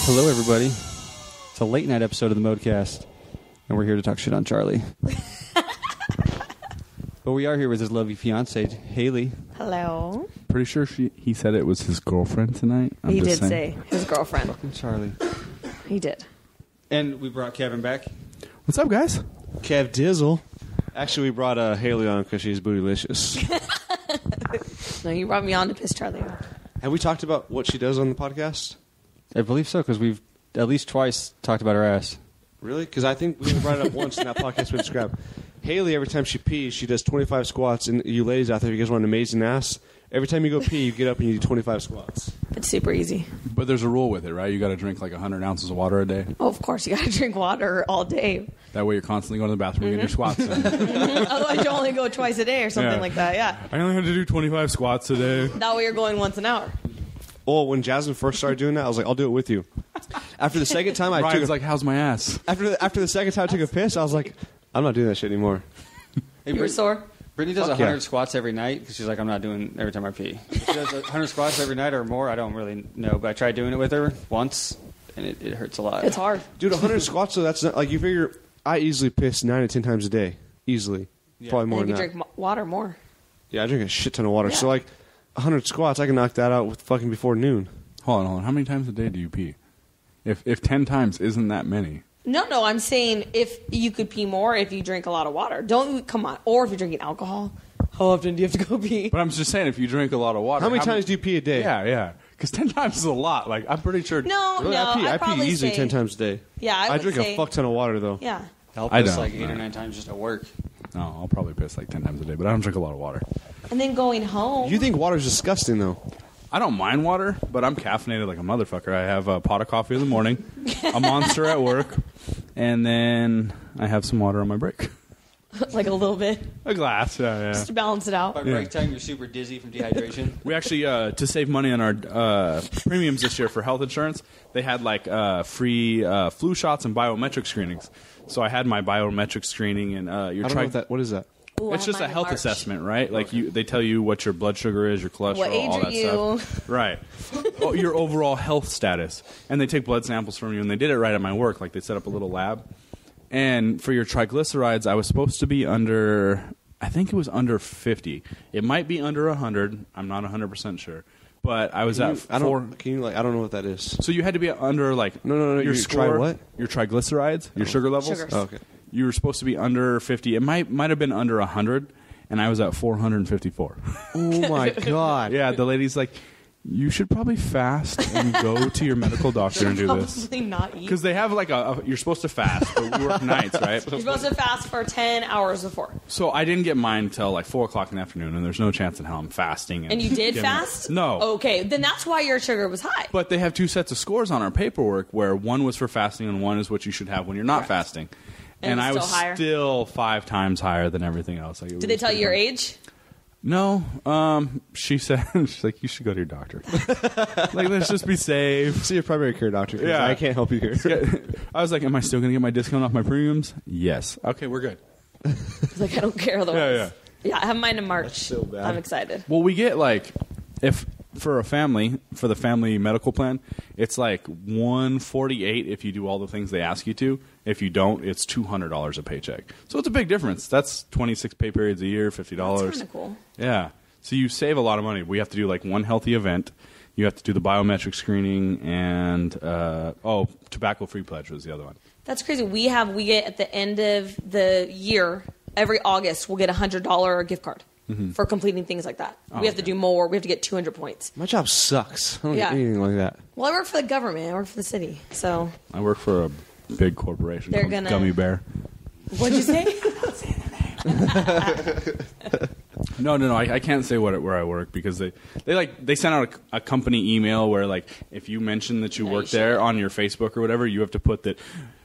Hello, everybody. It's a late night episode of the ModeCast, and we're here to talk shit on Charlie. But we are here with his lovely fiancée, Hayley. Hello. Pretty sure he said it was his girlfriend tonight. He did say his girlfriend. Fucking Charlie. He did. And we brought Kevin back. What's up, guys? Kev Dizzle. Actually, we brought Hayley on because she's bootylicious. No, you brought me on to piss Charlie off. Have we talked about what she does on the podcast? I believe so, because we've at least twice talked about her ass. Really? Because I think we brought it up once and that podcast went scrap. Hayley, every time she pees, she does 25 squats. And you ladies out there, you guys want an amazing ass? Every time you go pee, you get up and you do 25 squats. It's super easy. But there's a rule with it, right? You got to drink like 100 ounces of water a day. Oh, of course. You got to drink water all day. That way you're constantly going to the bathroom and getting your squats in. Otherwise, you only go twice a day or something like that. Yeah. I only have to do 25 squats a day. That way you're going once an hour. Oh, when Jasmine first started doing that, I was like, I'll do it with you. After the second time, Ryan's like, how's my ass? After the second time I took a piss, I was like, I'm not doing that shit anymore. Hey, You were sore? Brittany does Fuck 100 yeah. squats every night because she's like, I'm not doing every time I pee. She does 100 squats every night or more. I don't really know, but I tried doing it with her once, and it hurts a lot. It's hard. Dude, 100 squats, so that's not, like, you figure I easily piss 9 to 10 times a day. Easily. Yeah. Probably more And than if you that. drink water more. Yeah, I drink a shit ton of water. Yeah. So, like, 100 squats, I can knock that out with fucking before noon. Hold on. How many times a day do you pee? If 10 times isn't that many. No, I'm saying if you could pee more if you drink a lot of water. Come on. Or if you're drinking alcohol. How often do you have to go pee? But I'm just saying, if you drink a lot of water. How many times do you pee a day? Yeah. Because 10 times is a lot. Like, I'm pretty sure. No, Really? I pee probably easily say, 10 times a day. Yeah, I would drink say, a fuck ton of water, though. Yeah. Help I us don't. like 8 or 9 times just at work. No, I'll probably piss like 10 times a day, but I don't drink a lot of water. And then going home. You think water's disgusting, though? I don't mind water, but I'm caffeinated like a motherfucker. I have a pot of coffee in the morning, a Monster at work, and then I have some water on my break. like a little bit. A glass, yeah. Just to balance it out. By break time, you're super dizzy from dehydration. We actually, to save money on our premiums this year for health insurance, they had like free flu shots and biometric screenings. So I had my biometric screening and your I don't know what is that? Ooh, I It's have just a mine in health March. assessment, right? Like they tell you what your blood sugar is, your cholesterol, What age all are that you? stuff. Right. Your overall health status. And they take blood samples from you, and they did it right at my work. Like they set up a little lab. And for your triglycerides, I was supposed to be under, I think it was under 50. It might be under 100. I'm not 100% sure. But I was at 4. I don't know what that is. So you had to be under like No. your You score, try what? Your triglycerides, your sugar levels. Sugars. Oh, okay. You were supposed to be under 50. It might have been under 100, and I was at 454. Oh, my God. Yeah, the lady's like, you should probably fast and go to your medical doctor and do this. Probably not eat. Because they have like you're supposed to fast, but we work nights, right? You're supposed to fast for 10 hours before. So I didn't get mine till like 4 o'clock in the afternoon, and there's no chance in hell I'm fasting. And you did getting- fast? No. Okay, then that's why your sugar was high. But they have 2 sets of scores on our paperwork where one was for fasting and one is what you should have when you're not fasting. And I was still higher? still 5 times higher than everything else. Like, Did they tell you your age? No. She said, she's like, you should go to your doctor. Like, let's just be safe. See your primary care doctor. 'Cause Yeah. I can't help you here. I was like, am I still going to get my discount off my premiums? Yes. Okay, we're good. It's like, I don't care otherwise. Yeah. Yeah, I have mine in March. That's so bad. I'm excited. Well, we get like, if for a family, for the family medical plan, it's like $148 if you do all the things they ask you to. If you don't, it's $200 a paycheck. So it's a big difference. That's 26 pay periods a year, $50. That's kind of cool. Yeah. So you save a lot of money. We have to do like one healthy event. You have to do the biometric screening and, tobacco-free pledge was the other one. That's crazy. We get at the end of the year, every August, we'll get a $100 gift card. for completing things like that. We have to do more. We have to get 200 points. My job sucks. I don't Yeah. get anything like that. Well, I work for the government. I work for the city. So I work for a big corporation They're called gonna- Gummy Bear. what'd you say? No. I can't say where I work because they send out a company email where like if you mention that you work there on your Facebook or whatever, you have to put that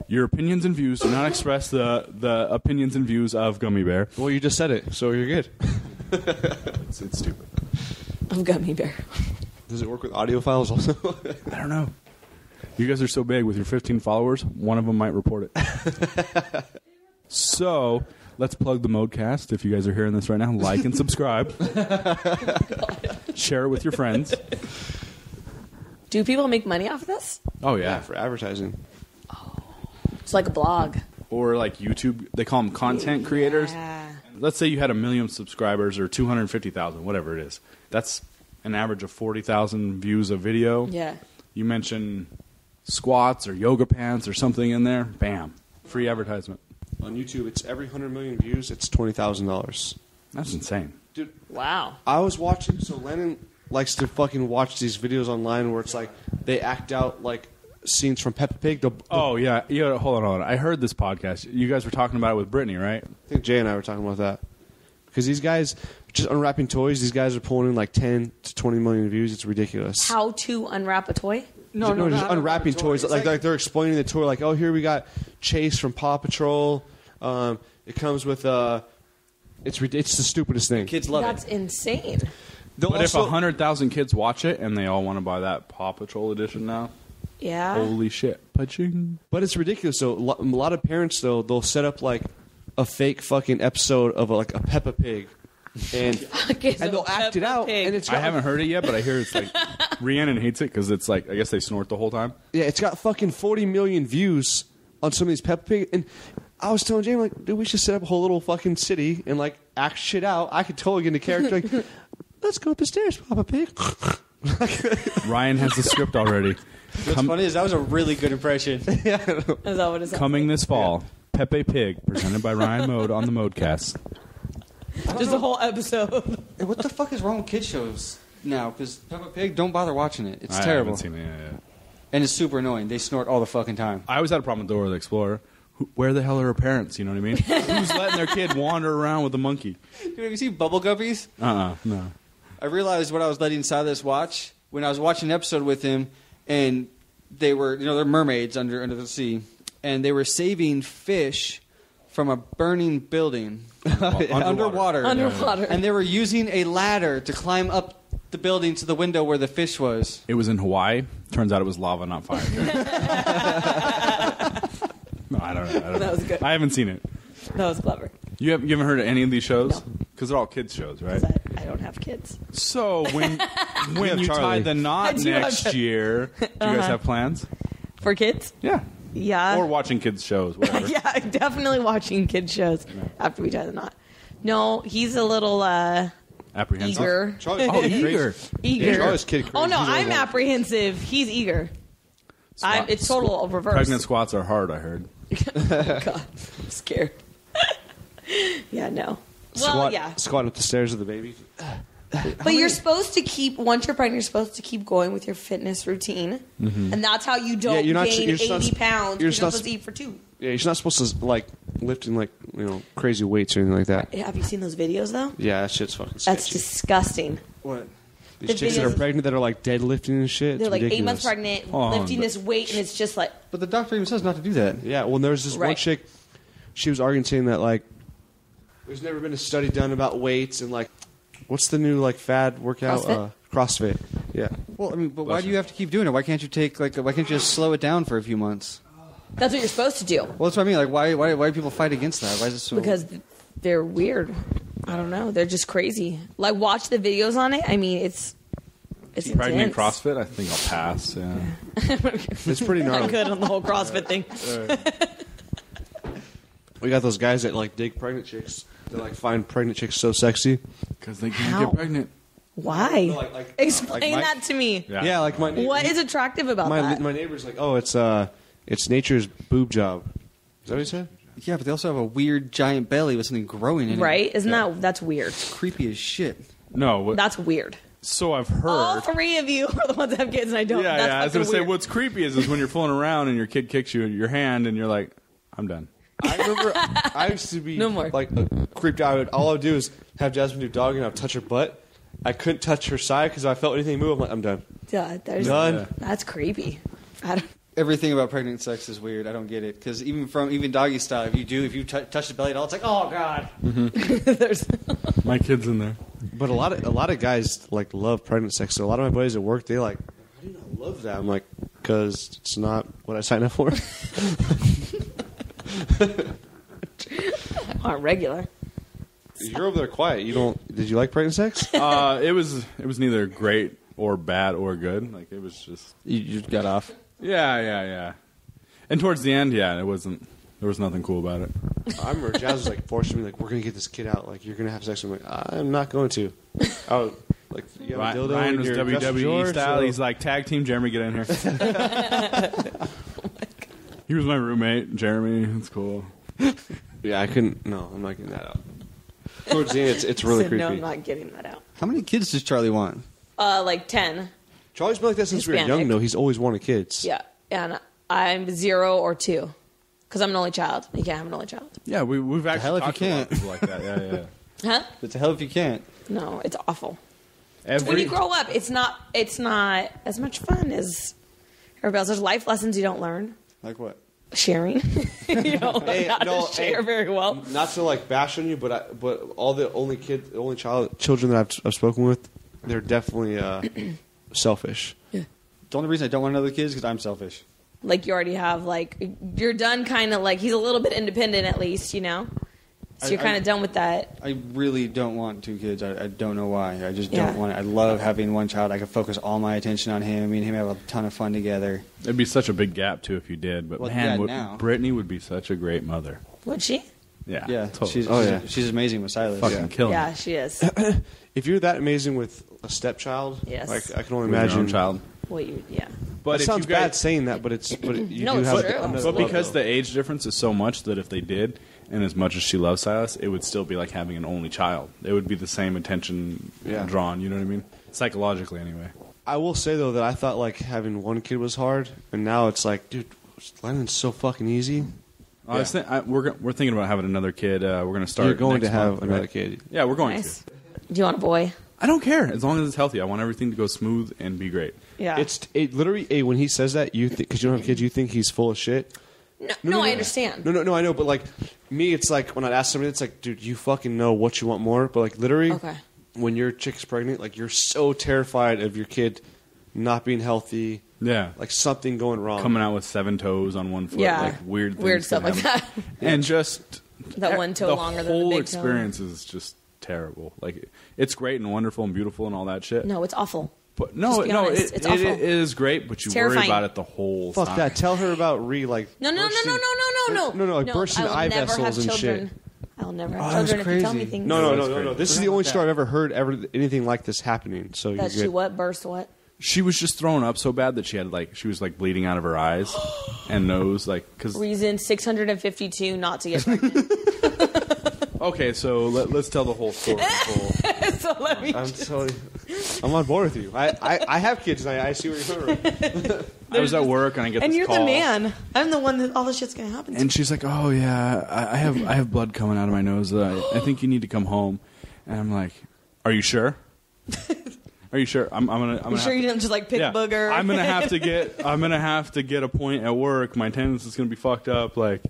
your opinions and views do not express the opinions and views of Gummy Bear. Well, you just said it, so you're good. It's stupid. I'm Gummy Bear. Does it work with audio files also? I don't know. You guys are so big with your 15 followers, one of them might report it. So, let's plug the ModeCast. If you guys are hearing this right now, like and subscribe. Share it with your friends. Do people make money off of this? Oh, Yeah, yeah. for advertising. It's like a blog. Or like YouTube, they call them content creators. Yeah. Let's say you had 1 million subscribers or 250,000, whatever it is. That's an average of 40,000 views a video. Yeah. You mention squats or yoga pants or something in there, bam, free advertisement. On YouTube, it's every 100 million views, it's $20,000. That's insane. Dude, Wow. I was watching, so Lennon likes to fucking watch these videos online where it's like they act out like scenes from Peppa Pig. Oh, yeah. Hold on. I heard this podcast. You guys were talking about it with Brittany, right? I think Jay and I were talking about that. Because these guys, just unwrapping toys, these guys are pulling in like 10 to 20 million views. It's ridiculous. How to unwrap a toy? No, just unwrapping toys. Like they're explaining the toy. Like, oh, here we got Chase from Paw Patrol. It comes with it's the stupidest thing. Kids love That's it. insane. But if 100,000 kids watch it and they all want to buy that Paw Patrol edition now, Yeah. holy shit. Paching. But it's ridiculous. So a lot of parents, though, they'll set up like a fake fucking episode of like a Peppa Pig, and Okay, so and they'll act it Peppa out. Pig. And it's I got, haven't heard it yet, but I hear it's like Rhiannon hates it because it's like I guess they snort the whole time. yeah, it's got fucking 40 million views on some of these Peppa Pig. And I was telling Jay, I'm like, dude, we should set up a whole little fucking city and like act shit out. I could totally get into character. Like, let's go up the stairs, Papa Pig. Ryan has the script already. What's funny is that was a really good impression. Is that what it is? Coming this fall, Pepe Pig, presented by Ryan Mode on the ModeCast. Just a whole episode. Hey, what the fuck is wrong with kid shows now? Because Peppa Pig, don't bother watching it. It's I terrible. haven't seen it yet. And it's super annoying. They snort all the fucking time. I always had a problem with Dora the Explorer. Where the hell are her parents? You know what I mean? Who's letting their kid wander around with a monkey? Dude, have you seen Bubble Guppies? No. I realized what I was letting Silas watch when I was watching an episode with him, and they were, they're mermaids under the sea, and they were saving fish from a burning building underwater. Underwater. And they were using a ladder to climb up the building to the window where the fish was. It was in Hawaii. Turns out it was lava, not fire. No, I don't know. That was good. I haven't seen it. That was clever. You haven't heard of any of these shows? Because they're all kids shows, right? 'Cause I don't have kids. So when have you tie Charlie. the I knot do have next Charlie. year, do you guys have plans? For kids? Yeah. Yeah. Or watching kids shows, whatever. Yeah, definitely watching kids shows after we tie the knot. No, he's a little Apprehensive. eager. Charlie's Oh, kid crazy. eager. Eager. Charlie's kid crazy. Oh no, He's always I'm like- apprehensive. He's eager. Squat- It's total reverse. Pregnant squats are hard, I heard. Oh, God, I'm scared. Yeah, no. Well, yeah. Squat up the stairs of the baby. But you're supposed to keep, once you're pregnant, you're supposed to keep going with your fitness routine. And that's how you don't you're not- gain you're just 80 not- pounds. you're You're just not supposed to eat for 2. Yeah, you're not supposed to like lifting like crazy weights or anything like that. Have you seen those videos, though? Yeah, that shit's fucking That's sketchy. disgusting. What? These the chicks that are videos- pregnant that are like deadlifting and shit. It's They're like 8 ridiculous. months pregnant, Oh, lifting but- this weight, and it's just like, But the doctor even says not to do that. Yeah, well, there was this one Right. chick. She was arguing saying that like there's never been a study done about weights and like what's the new like fad workout? CrossFit? CrossFit. Yeah. Well, I mean, but why do you have to keep doing it? Why can't you why can't you just slow it down for a few months? that's what you're supposed to do. Well, that's what I mean. Like, why do people fight against that? Why is it so? Because they're weird. I don't know. They're just crazy. Like, watch the videos on it. I mean, it's Pregnant intense. CrossFit, I think I'll pass. Yeah. It's pretty I'm gnarly. good on the whole CrossFit thing. We got those guys that like dig pregnant chicks. They like find pregnant chicks so sexy. Because they can't How? get pregnant. Why? No, like- Explain like that to me. Yeah. Yeah, like my What is attractive about my that? neighbor's like, oh, it's nature's boob job. Is that what he said? Yeah, but they also have a weird giant belly with something growing in it. Right? Isn't that's weird? Creepy as shit. No, That's weird. so I've heard. All three of you are the ones that have kids, and I don't. Yeah, That's I was fucking gonna say weird. what's creepy is when you're fooling around and your kid kicks you in your hand and you're like, I'm done. I remember I used to be No more. like creeped out. All I would do is have Jasmine do dog and I'd touch her butt. I couldn't touch her side because if I felt anything move, I'm like, I'm done. Yeah, Done. That's creepy. I don't. Everything about pregnant sex is weird. I don't get it because even doggy style, if you touch the belly at all, it's like, oh god. There's. My kid's in there. But a lot of guys like love pregnant sex. So a lot of my buddies at work, they like, how do you not love that? I'm like, because it's not what I signed up for. On regular. You're over there quiet. You don't? Did you like pregnant sex? It was neither great or bad or good. Like it was just You got off. yeah. And towards the end, yeah, it wasn't. There was nothing cool about it. I remember Jazz was like forcing me, like, we're gonna get this kid out. Like, you're gonna have sex. I'm like, I'm not going to. Oh, like you have a dildo Ryan in was your dresser WWE drawer, style. so- He's like, tag team Jeremy, get in here. He was my roommate, Jeremy. It's cool. Yeah, I couldn't. No, I'm not getting that out. Towards the end, it's really Said, creepy. No, I'm not getting that out. How many kids does Charlie want? Like 10. Charlie's been like that since we were Hispanic. young, though. He's always wanted kids. Yeah, and I'm 0 or 2 because I'm an only child. You can't have an only child. Yeah, we've actually hell if you talked to a lot can't. of people like that. Yeah. Huh? It's a hell if you can't. No, it's awful. When Every you grow up, it's not as much fun as everybody else. There's life lessons you don't learn. Like what? Sharing. You don't learn how to share very well. Not to like bash on you, but all the children that I've spoken with, they're definitely selfish. The only reason I don't want another kid is because I'm selfish. Like you already have, like you're done. Kind of like he's a little bit independent at least, you know. So you're kind of done with that. I really don't want 2 kids. I don't know why. I just Yeah. don't want it. I love having one child. I can focus all my attention on him. Me and him have a ton of fun together. It'd be such a big gap too if you did. But Well, man, yeah, now. Brittany would be such a great mother. Would she? Yeah, Yeah, totally. she's amazing with Silas. Fucking killing. Yeah, it. she is. If you're that amazing with a stepchild, Yes. like I can only With your imagine. own child. Well, But That if sounds you guys, bad saying that, but you No, do it's have true. another But love, because though. the age difference is so much that if they did, and as much as she loves Silas, it would still be like having an only child. It would be the same attention drawn. You know what I mean? Psychologically, anyway. I will say though that I thought like having one kid was hard, and now it's like, dude, Lennon's so fucking easy. We're thinking about having another kid. We're going to start. You're going next to have month, another right? kid. Yeah, we're going nice. to. Do you want a boy? I don't care as long as it's healthy. I want everything to go smooth and be great. Yeah. It's literally when he says that you because you don't have kids, you think he's full of shit. No, I understand. No, I know, but like me, it's like when I ask somebody, it's like, dude, you fucking know what you want more. But like literally, Okay. when your chick's pregnant, like you're so terrified of your kid not being healthy, Yeah. like something going wrong. Coming out with 7 toes on one foot. Yeah. Like weird stuff like happen. that. And just That one toe the longer than the whole big toe. experience is just terrible. Like it's great and wonderful and beautiful and all that shit. No, it's awful. But Just be honest. it It's awful. it is great, but you Terrifying. worry about it the whole Fuck time. that. Tell her about like No, like bursting I will eye never vessels have and children. shit. I'll never Oh, have that's children if you tell me crazy. things. No. That's great. This is the only story I've ever heard anything like this happening. So That you're she good. what? Burst what? She was just throwing up so bad that she was bleeding out of her eyes and nose, like because. Reason 652 not to get pregnant. Okay, so let's tell the whole story. So let me. I'm on board with you. I have kids and I see where you're from. I was at work and I get And this you're call. the man. I'm the one that all this shit's gonna happen to. And she's like, "Oh yeah, I have blood coming out of my nose. I think you need to come home." And I'm like, "Are you sure? Are you sure? I'm gonna. You sure you didn't just like pick a booger? I'm gonna have to get a point at work. My attendance is gonna be fucked up. Like,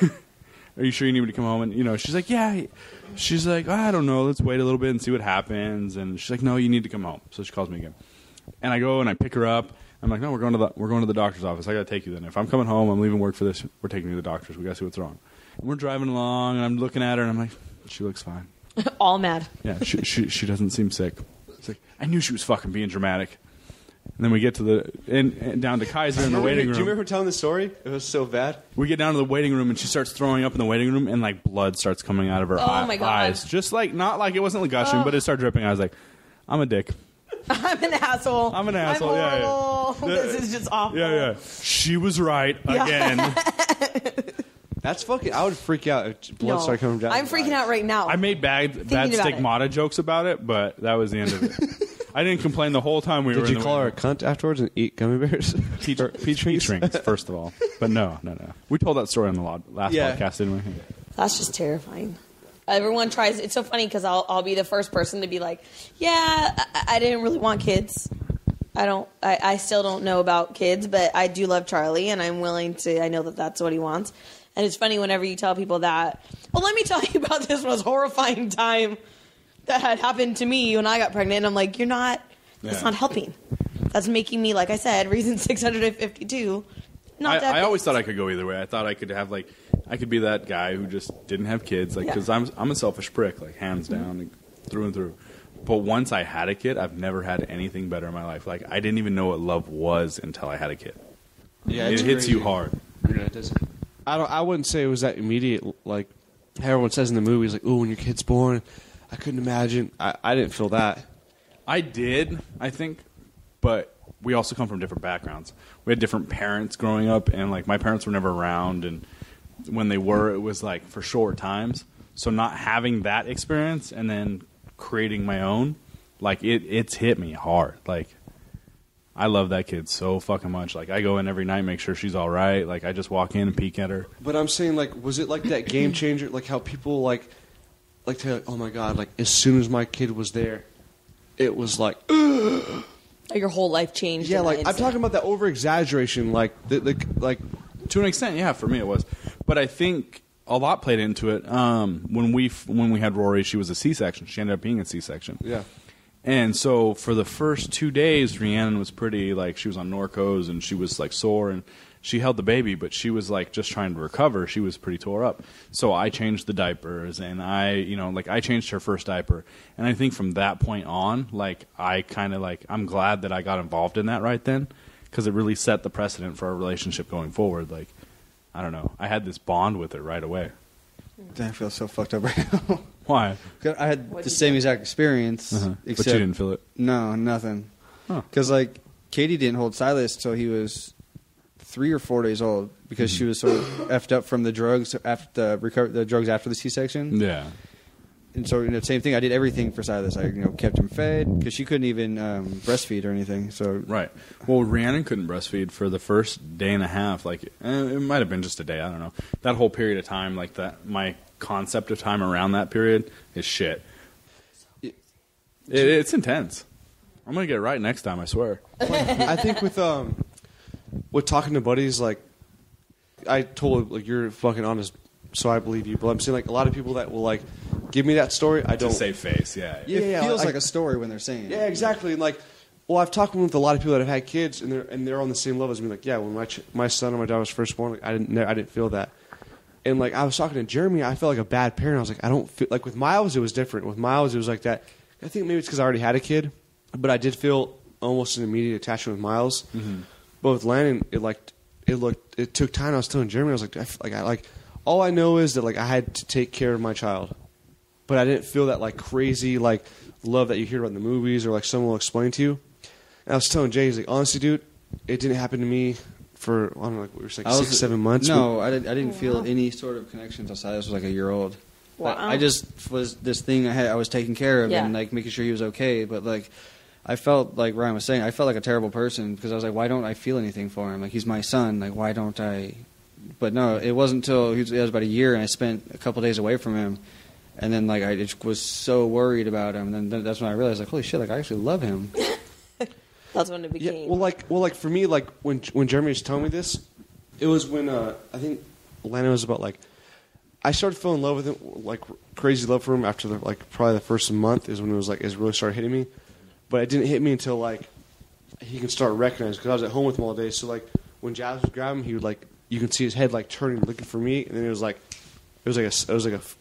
are you sure you need me to come home? And she's like, "Yeah." She's like, oh, "I don't know. Let's wait a little bit and see what happens." And she's like, "No, you need to come home." So she calls me again, and I go and I pick her up. I'm like, "No, we're going to the doctor's office. I got to take you then. If I'm coming home, I'm leaving work for this. We're taking you to the doctor's. We got to see what's wrong." And we're driving along, and I'm looking at her, and I'm like, "She looks fine. all mad. Yeah, she doesn't seem sick." It's like I knew she was fucking being dramatic. And then we get to and down to Kaiser in the waiting room. Do you remember telling the story? It was so bad. We get down to the waiting room, and she starts throwing up in the waiting room, and like blood starts coming out of her my God. eyes. Just like not like it wasn't like gushing, but it started dripping. I was like, "I'm a dick." I'm an asshole. I'm an asshole, yeah, horrible. yeah. This is just awful. Yeah. She was right again. That's fucking. I would freak out if blood started coming down. I'm freaking out right now. I made bad about stigmata jokes about it, but that was the end of it. I didn't complain the whole time we were in the Did you call her a cunt afterwards and eat gummy bears? peach rings, first of all. But no. We told that story on the last podcast, didn't we? That's just terrifying. Everyone tries. It's so funny because I'll be the first person to be like, yeah, I didn't really want kids. I still don't know about kids, but I do love Charlie, and I'm willing to. I know that that's what he wants. And it's funny whenever you tell people that. Well, let me tell you about this most horrifying time that had happened to me when I got pregnant. And I'm like, you're not. That's not helping. That's making me, like I said, reason 652. I always thought I could go either way. I thought I could have I could be that guy who just didn't have kids, because I'm a selfish prick, hands down, through and through. But once I had a kid, I've never had anything better in my life. I didn't even know what love was until I had a kid. Yeah, it hits you hard. Yeah, it does. I wouldn't say it was that immediate. Like everyone says in the movies, like, "Oh, when your kid's born," I couldn't imagine. I didn't feel that. I did, I think, but we also come from different backgrounds. We had different parents growing up, and my parents were never around, and when they were, it was for short times. So not having that experience and then creating my own, it's hit me hard. I love that kid so fucking much. I go in every night, make sure she's all right. I just walk in and peek at her. But I'm saying, was it that game changer? How people to, oh my god, as soon as my kid was there, it was your whole life changed. Yeah, I'm talking about that over exaggeration, to an extent, yeah. For me, it was, but I think a lot played into it. When we had Rory, she was a C-section. She ended up being a C-section. Yeah. And so for the first 2 days, Rhiannon was pretty, she was on Norcos, and she was, sore, and she held the baby, but she was, just trying to recover. She was pretty tore up. So I changed the diapers, and I changed her first diaper. And I think from that point on, I kind of, I'm glad that I got involved in that right then, because it really set the precedent for our relationship going forward. I don't know. I had this bond with her right away. I feel so fucked up right now. Why? I had the same exact experience. But you didn't feel it? No, nothing. Because, Katie didn't hold Silas till he was 3 or 4 days old because she was sort of effed up from the drugs after the drugs after the C-section. Yeah. And so, same thing. I did everything for Silas. I, kept him fed because she couldn't even breastfeed or anything. So right. Well, Rhiannon couldn't breastfeed for the first day and a half. It might have been just a day. I don't know. That whole period of time, my concept of time around that period is shit. It's intense. I'm gonna get it right next time. I swear. I think with talking to buddies, I told you're fucking honest, so I believe you. But I'm saying a lot of people that will give me that story, I don't. To save face, yeah. It feels like a story when they're saying it. Yeah, exactly. And I've talked with a lot of people that have had kids, and they're on the same level as me. Yeah, when my son or my daughter was first born, I didn't feel that. And I was talking to Jeremy, I felt like a bad parent. I was I don't feel with Miles, it was different. With Miles, it was like that. I think maybe it's because I already had a kid, but I did feel almost an immediate attachment with Miles. Mm-hmm. But with Landon, it took time. I was telling Jeremy, I was all I know is that I had to take care of my child, but I didn't feel that crazy love that you hear about in the movies or someone will explain to you. And I was telling Jay, he's honestly, dude, it didn't happen to me for I don't know, we were 6-7 months. No, I didn't feel any sort of connection until Silas was a year old. Wow. I just was this thing I was taking care of and making sure he was okay. But I felt like Ryan was saying, I felt like a terrible person because I was why don't I feel anything for him? He's my son. Why don't I? But no, it wasn't until he was about a year and I spent a couple days away from him, and then I just was so worried about him. And then that's when I realized holy shit, I actually love him. That's when it became. Yeah, well, for me, when Jeremy was telling me this, it was when I think Lana was about I started falling in love with him, crazy love for him after probably the first month is when it was it really started hitting me, but it didn't hit me until he can start recognizing because I was at home with him all day. So when Jazz was grabbing him, he would you can see his head turning, looking for me, and then it was a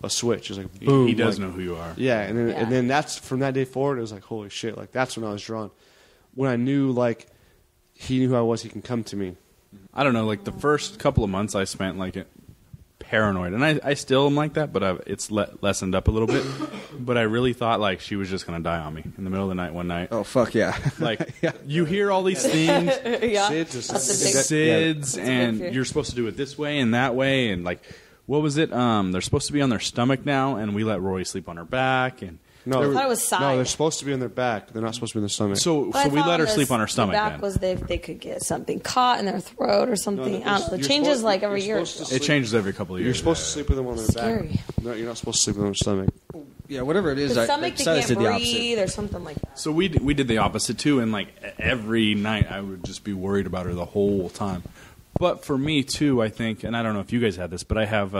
switch. It was boom. He does know who you are. Yeah, and then that's from that day forward. It was holy shit. That's when I was drawn. When I knew he knew who I was, he can come to me. I don't know. The first couple of months I spent paranoid, and I still am like that, but it's lessened up a little bit. But I really thought she was just gonna die on me in the middle of the night one night. Oh fuck yeah! Yeah. You hear all these things, yeah. SIDS, and you're supposed to do it this way and that way, and What was it? They're supposed to be on their stomach now, and we let Rory sleep on her back. And No, I thought it was side. No, they're supposed to be on their back. They're not supposed to be on their stomach. so we let her sleep on her stomach. The back Then was they could get something caught in their throat or something. I don't know. It you're changes supposed- like every you're year. supposed to it changes every couple of years. You're supposed to sleep with them on their Scary. back. No, you're not supposed to sleep with them on their stomach. Yeah, whatever it is. The I stomach they decided can't to do the opposite. breathe or something like that. So we did the opposite too, and like every night I would just be worried about her the whole time. But for me too, I think, and I don't know if you guys had this, but I have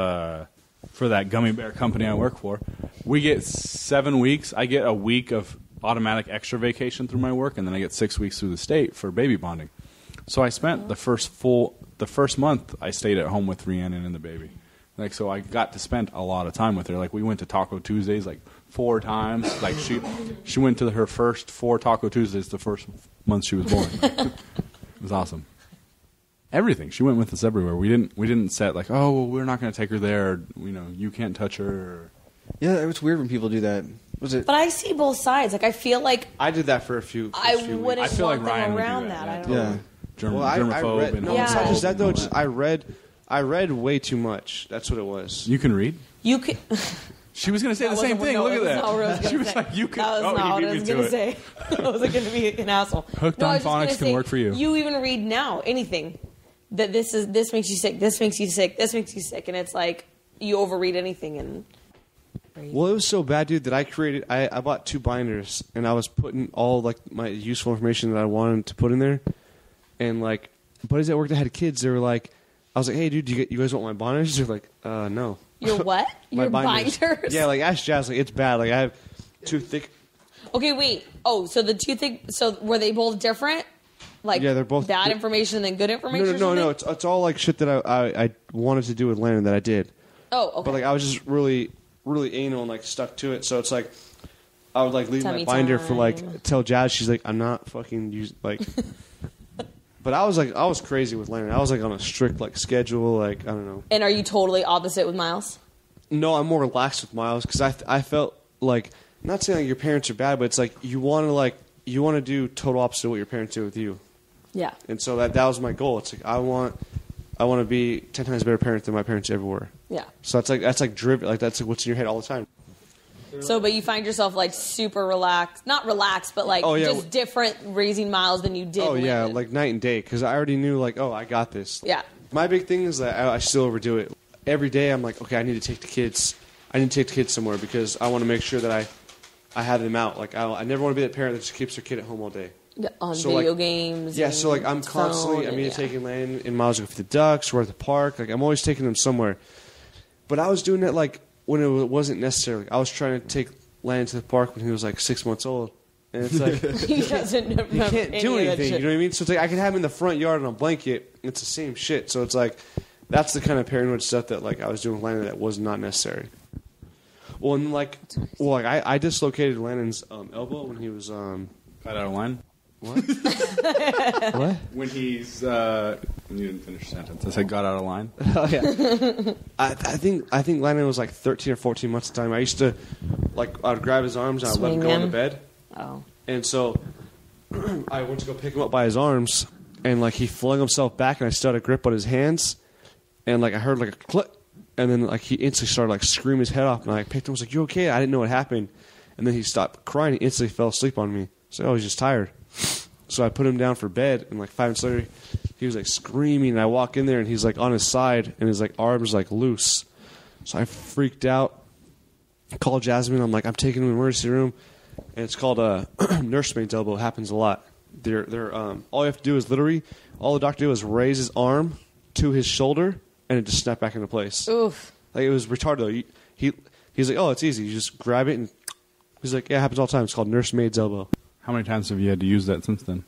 for that gummy bear company I work for, we get 7 weeks. I get a week of automatic extra vacation through my work, and then I get 6 weeks through the state for baby bonding. So I spent the first month I stayed at home with Rhiannon and the baby. Like, so I got to spend a lot of time with her. Like, we went to Taco Tuesdays like 4 times. Like, she went to her first 4 Taco Tuesdays the first month she was born. It was awesome. Everything. She went with us everywhere. We didn't set like, oh, well, we're not going to take her there. Or, you can't touch her. Or, Yeah, it was weird when people do that. Was it? But I see both sides. Like I feel like I did that for a few. I few weeks. wouldn't I feel want like Ryan them would do around that. that. I don't Yeah. know. germaphobe. read, and no, Yeah. it's not just that though. all Just I read way too much. That's what it was. You can read? You could. She was going to say the That same wasn't- thing. no, Look at that's not what I was that. gonna She was say. like, you could. That was not you what beat I me was to going to it. say. I wasn't going to be an asshole. Hooked No, I on was just gonna phonics can say, work for you. You even read now anything that this makes you sick. This makes you sick. This makes you sick, and it's like you overread anything and. Well, it was so bad, dude, that I bought 2 binders, and I was putting all like my useful information that I wanted to put in there, and like buddies at work that had kids, they were like, I was like, hey, dude, you guys want my binders? They're like, no. Your what? My Your binders? Yeah, like ask Jazz, like it's bad. Like I have 2 thick. Okay, wait. Oh, so the 2 things. So were they both different? Like Yeah, they're both bad information and then good information. No. It's all like shit that I wanted to do with Landon that I did. Oh, okay. But like I was just really anal and like stuck to it. So it's like I would like leave Tummy my binder for time. like tell Jazz. She's like, I'm not fucking like. But I was crazy with Landon. I was like on a strict like schedule. Like I don't know. And are you totally opposite with Miles? No, I'm more relaxed with Miles because I felt like not saying like your parents are bad, but it's like you want to do total opposite of what your parents do with you. Yeah. And so that was my goal. It's like I want to be 10 times better parent than my parents ever were. Yeah. So that's like driven, like that's like what's in your head all the time. So, but you find yourself like super relaxed, not relaxed, but like Oh, yeah. just different raising Miles than you did. Oh yeah, Landon. like night and day because I already knew like, oh, I got this. Yeah. My big thing is that I still overdo it. Every day I'm like, okay, I need to take the kids somewhere because I want to make sure that I have them out. Like I never want to be that parent that just keeps their kid at home all day. Yeah, on So, video like, games. Yeah, and so like I'm constantly, phone I'm and, either yeah. taking Landon and Miles to go for the ducks, or at the park. Like I'm always taking them somewhere. But I was doing it like when it wasn't necessary. Like, I was trying to take Landon to the park when he was like 6 months old, and it's like He doesn't remember you can't any do of that anything. shit. You know what I mean? So it's like I can have him in the front yard on a blanket. It's the same shit. So it's like that's the kind of paranoid stuff that like I was doing with Landon that was not necessary. Well, and like, I dislocated Landon's elbow when he was Cut out of line? what? What? When he's you didn't finish the sentence. I said got out of line. Oh yeah. I think Landon was like 13 or 14 months at the time. I used to like I'd grab his arms and I'd let him Swing go on the him. bed. Oh. And so I went to go pick him up by his arms, and like he flung himself back, and I still had a grip on his hands, and like I heard like a click, and then like he instantly started like screaming his head off, and I picked him. I was like, "You okay?" I didn't know what happened, and then he stopped crying. He instantly fell asleep on me. So I was just tired. So I put him down for bed, and like 5 minutes later, he was like screaming. And I walk in there, and he's like on his side, and his like arms like loose. So I freaked out. Called Jasmine. I'm like, I'm taking him to the emergency room. And it's called a nursemaid's elbow. It happens a lot. They're all you have to do is literally, all the doctor did was raise his arm to his shoulder, and it just snapped back into place. Oof. Like it was retarded though. He's like, oh, it's easy. You just grab it, and he's like, yeah, it happens all the time. It's called nursemaid's elbow. How many times have you had to use that since then?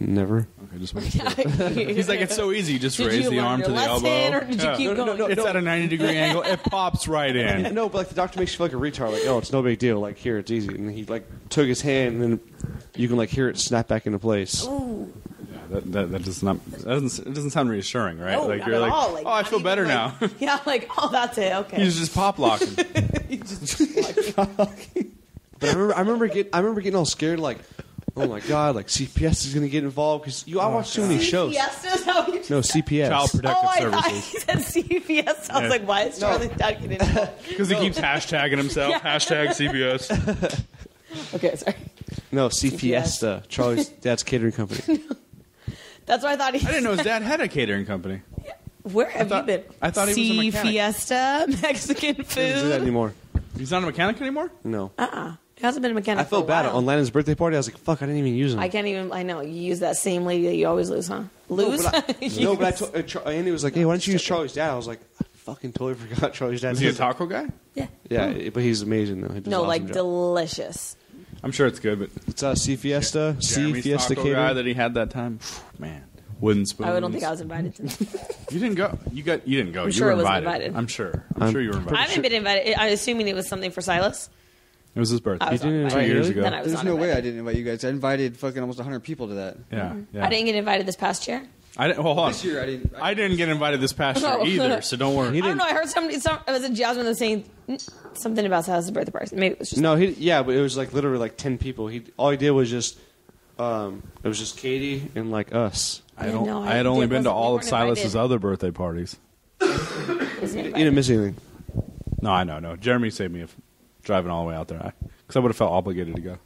Never. Okay, just make sure. He's like, it's so easy. Just Did raise you the learn arm your to the lesson, elbow. or did you keep going? It's at a 90-degree angle. It pops right in. No, but like the doctor makes you feel like a retard. Like, oh, it's no big deal. Like here, it's easy. And he like took his hand, and then you can like hear it snap back into place. Ooh. Yeah, that does not. It doesn't sound reassuring, right? No, like not you're at like, all. Like, oh, I not feel even, better like- now. Yeah, like, oh, that's it. Okay. He's just pop locking. But I remember getting all scared. Like oh my god, like CPS is gonna get involved because I watch too many shows. CPS is how you No, CPS. Child Protective I thought Services. he said CPS. I was Yeah. like, why is Charlie Dad getting involved? Because he keeps hashtagging himself. Hashtag CBS. Okay, sorry. No, CPS. Charlie's dad's catering company. That's what I thought he I didn't know his dad had a catering company. Where have thought- you been? I thought he was a mechanic. Fiesta, Mexican He doesn't do that food. anymore. He's not a mechanic anymore? No. He hasn't been a mechanic I felt for a bad while. on Lannon's birthday party. I was like, "Fuck, I didn't even use him." I can't even. I know you use that same lady that you always lose, huh? Lose? No, but I told Andy was like, "Hey, why don't you use Charlie's dad?" I was like, "I fucking totally forgot Charlie's dad." Is he a taco guy? Yeah. Yeah, but he's amazing though. He does an No, awesome like job. delicious. I'm sure it's good, but It's C Fiesta, C Jeremy's Fiesta taco guy catering. that he had that time, man, wooden spoons. I don't think I was invited to. You didn't go. You didn't go. I'm you sure were I wasn't invited. invited. I'm sure. I'm sure you were invited. I haven't been invited. I'm assuming it was something for Silas. It was his birthday. I was You didn't not 2 invite years Haley? ago. Then I was There's not no way invited. I didn't invite you guys. I invited fucking almost 100 people to that. Yeah, yeah. I didn't get invited this past year. I didn't. Well, hold on. This year I didn't. I didn't get invited this past year Oh. either, so don't worry. I don't know. I heard somebody. Was it Jasmine that was saying something about Silas' birthday party? Maybe it was just. No, yeah, but it was like literally like 10 people. All he did was just, it was just Katie and like us. I Yeah, don't. no, I had only been to we all of weren't Silas's invited. other birthday parties. Wasn't You invited. didn't miss anything. No, I know. No, Jeremy saved me of driving all the way out there because I would have felt obligated to go.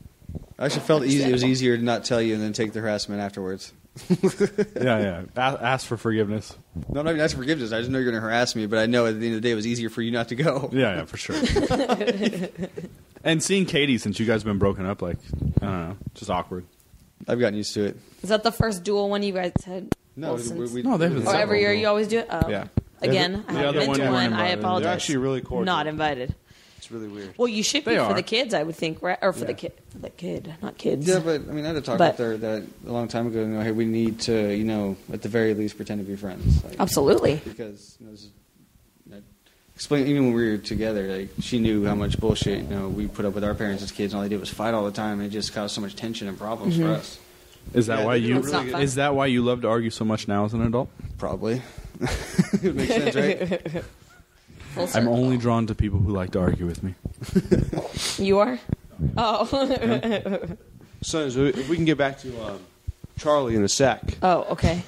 I actually felt it was easier to not tell you and then take the harassment afterwards. Yeah. Ask for forgiveness. No, not even asking forgiveness. I just know you're going to harass me, but I know at the end of the day it was easier for you not to go. Yeah, for sure. And seeing Katie since you guys have been broken up, like I don't know, just awkward. I've gotten used to it. Is that the first dual one you guys had? No, Well, since- No, they've been Oh, several. every year you always do it? Oh. Yeah. Again, I The haven't other been one to you weren't one. I invited. apologize. They're actually really cordial. Not invited. It's really weird. Well, you should be They for are. the kids, I would think, right? Or for Yeah. the kid, not kids. Yeah, but I mean, I had to talk But- with her that a long time ago. Hey, we need to, at the very least, pretend to be friends. Like, Absolutely. because this is, explain even when we were together, like she knew how much bullshit we put up with our parents as kids. And all they did was fight all the time, and it just caused so much tension and problems for us. Is that Yeah, why they do you? It's not fun. Is that why you love to argue so much now as an adult? Probably, it makes sense, right? Full I'm circle. only drawn to people who like to argue with me. You are? Oh. So if we can get back to Charlie in a sec. Oh, okay.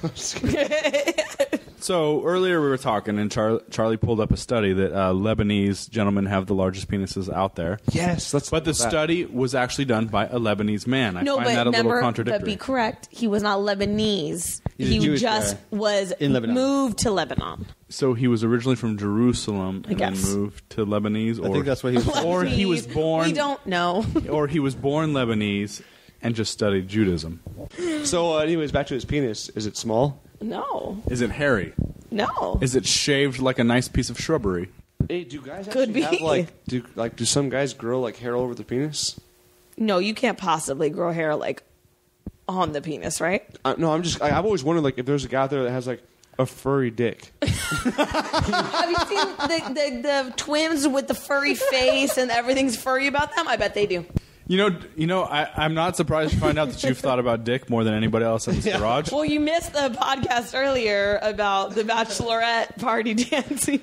So earlier we were talking, and Charlie pulled up a study that Lebanese gentlemen have the largest penises out there. Yes, let's. But the study was actually done by a Lebanese man. I No, find but that a little remember, contradictory. but be correct. He was not Lebanese. He's a He Jewish just guy. was In Lebanon. moved to Lebanon. So he was originally from Jerusalem and then guess. moved to Lebanese, I think that's what he was. or he was Lebanese. born, We don't know. or he was born Lebanese and just studied Judaism. So, anyways, back to his penis. Is it small? No. Is it hairy? No. Is it shaved like a nice piece of shrubbery? Hey, do guys Could actually be. have do some guys grow like hair all over the penis? No, you can't possibly grow hair like on the penis, right? No, I've always wondered like if there's a guy out there that has like a furry dick. Have you seen the twins with the furry face and everything's furry about them? I bet they do. I'm not surprised to find out that you've thought about dick more than anybody else in this garage. Well, you missed the podcast earlier about the bachelorette party dancing.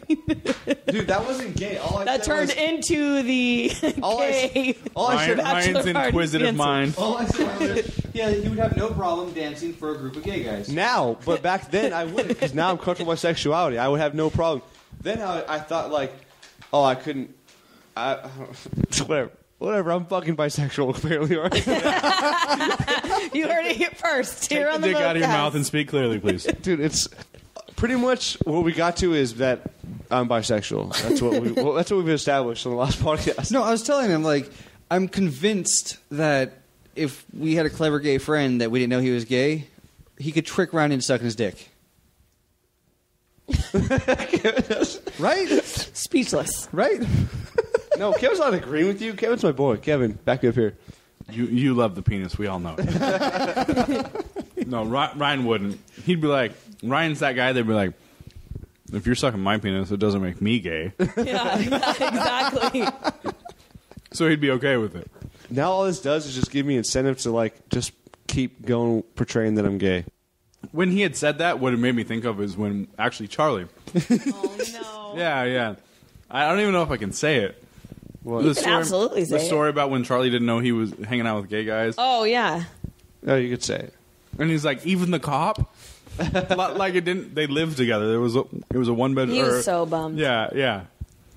Dude, that wasn't gay. All I That turned into the gay Ryan's bachelor party inquisitive dancing. mind. All I said was, yeah, he would have no problem dancing for a group of gay guys. now, but back then I wouldn't because now I'm comfortable with my sexuality. I would have no problem. Then I thought like, oh, I couldn't. Whatever. I'm fucking bisexual apparently. Right? You heard it here first. Take Here the on the dick out of your ModeCast. mouth and speak clearly, please. Dude, it's pretty much what we got to is that I'm bisexual. That's what we've established on the last podcast. No, I was telling him, like, I'm convinced that if we had a clever gay friend that we didn't know he was gay, he could trick Ryan into sucking his dick. Right? Speechless. Right? No, Kevin's not agreeing with you. Kevin's my boy. Kevin, back me up here. You love the penis. We all know. No, Ryan wouldn't. He'd be like, Ryan's that guy. They'd be like, if you're sucking my penis, it doesn't make me gay. Yeah, exactly. So he'd be okay with it. Now all this does is just give me incentive to like just keep going portraying that I'm gay. When he had said that, what it made me think of is when actually Charlie. Oh, no. Yeah. I don't even know if I can say it. What? The can absolutely say the it. story about when Charlie didn't know he was hanging out with gay guys. Oh, yeah. No, you could say it. And he's like, even the cop? Like it didn't. They lived together. It was a one bedroom. He was so bummed. Yeah.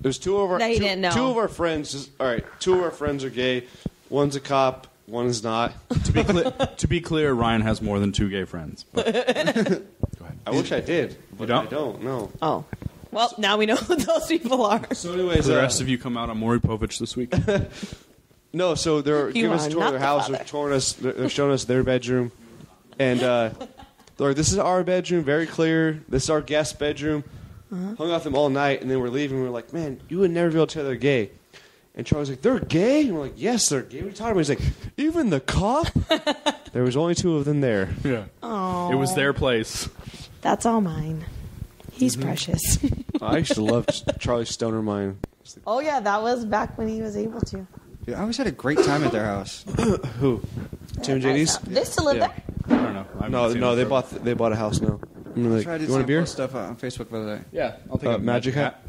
There's two of our No, he didn't know. two of our friends. All right, two of our friends are gay. One's a cop. One is not. To be clear, Ryan has more than 2 gay friends. But go ahead. I wish I did, but don't? I don't. No. Oh. Well, now we know who those people are. So, anyways, For the rest of you, come out on Maury Povich this week. no. So they're giving us a tour of their house. They're showing us their bedroom, and they're like, "This is our bedroom, very clear. This is our guest bedroom." Hung out with them all night, and then we're leaving. We're like, "Man, you would never be able to tell they're gay." And Charlie's like, "They're gay?" And we're like, "Yes, they're gay." What are you talking about? He's like, "Even the cop?" There was only 2 of them there. Yeah. Oh. It was their place. That's all mine. He's precious. I used to love Charlie Stoner mine. Oh, yeah, that was back when he was able to. Dude, I always had a great time at their house. Who? Tim and JD's? They still live there? I don't know. I haven't seen No, them they forever. bought a house now. I'm like, I did you want a beer? stuff on Facebook the other day. Yeah, I'll take a Magic hat?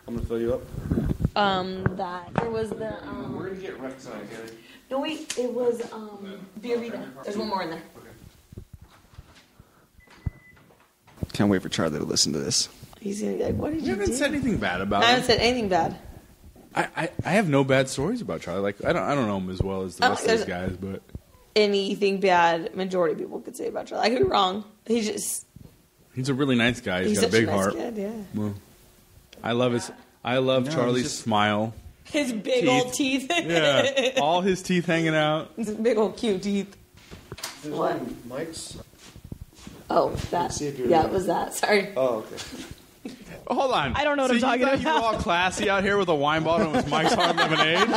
I'm gonna fill you up. That. There was the, We're gonna get wrecked tonight, Kelly. No, wait, it was, Beer Vita. There's one more in there. Can't wait for Charlie to listen to this. He's gonna be like, what did You you haven't do? said anything bad about I him. haven't said anything bad. I have no bad stories about Charlie. Like I don't know him as well as the I don't rest of think these guys, but Anything bad, majority of people could say about Charlie. I could be wrong. he's a really nice guy. He's got a such big nice heart. kid, yeah. Well, I love No, Charlie's he's just- smile. His big old teeth. Yeah, all his teeth hanging out. His big old cute teeth. What? Mike's? Oh, that. See if you're Yeah, right. it was that. Sorry. Oh, okay. Hold on. I don't know what so I'm talking you thought You about. were all classy out here with a wine bottle and it was Mike's Hard Lemonade.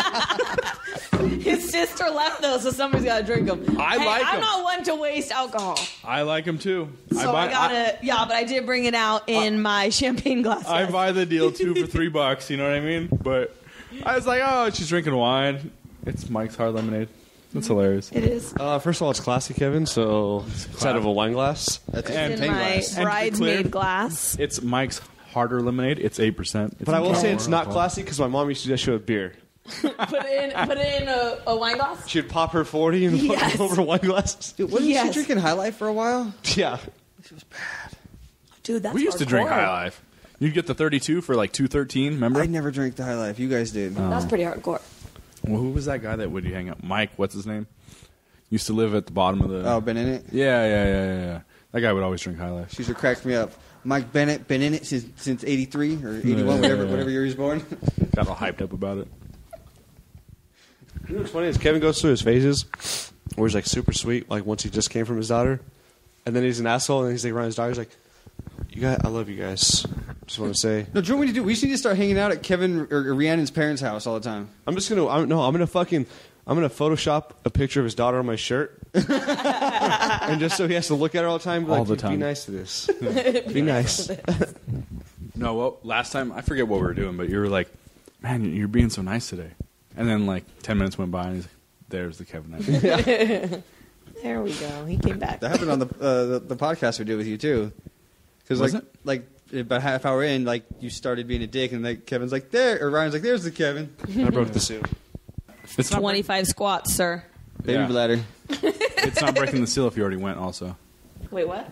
His sister left though, so somebody's got to drink them. I like I'm 'em. not one to waste alcohol, I like him too. so I gotta. Yeah, but I did bring it out in my champagne glass. I yes. buy the deal 2 for $3. You know what I mean? But I was like, oh, she's drinking wine. It's Mike's Hard Lemonade. That's hilarious. It is. First of all, it's classy, Kevin. So it's out of a wine glass. That's And in my And to be clear- bridesmaid glass. It's Mike's Harder Lemonade. It's 8%. But I will say it's not classy because my mom used to do that shit with beer. Put it in a wine glass. She'd pop her 40 and put Yes. it over wine glasses. Dude, wasn't Yes. she drinking High Life for a while? Yeah. Dude, that's We used to drink hardcore. High Life. You'd get the 32 for like $2.13. Remember? I never drank the High Life. You guys did. That's pretty hardcore. Well, who was that guy that would you hang out? Mike, what's his name? Used to live at the bottom of the. Oh, been in it? Yeah. That guy would always drink High Life. She used to crack me up. Mike Bennett, been in it since 83 or 81, whatever year he was born. Got all hyped up about it. You know what's funny is Kevin goes through his phases where he's like super sweet, like once he just came from his daughter, and then he's an asshole, and he's like around his daughter. He's like, "You guys, I love you guys." Just want to say, No, Drew, what do you do? We just need to start hanging out at Kevin or Rhiannon's parents' house all the time. I'm gonna Photoshop a picture of his daughter on my shirt, and just so he has to look at her all the time, be All like, the "Be time. nice to this. Be nice." No, well, last time, I forget what we were doing, but you were like, man, you're being so nice today. And then like 10 minutes went by and he's like, there's the Kevin. There we go. He came back. That happened on the podcast we did with you too. Because Was it? like about a half hour in, like you started being a dick, and like Kevin's like there, or Ryan's like there's the Kevin. I broke the seal. It's not, 25 squats, sir. Baby Yeah. bladder. it's not breaking the seal if you already went also. Wait, what?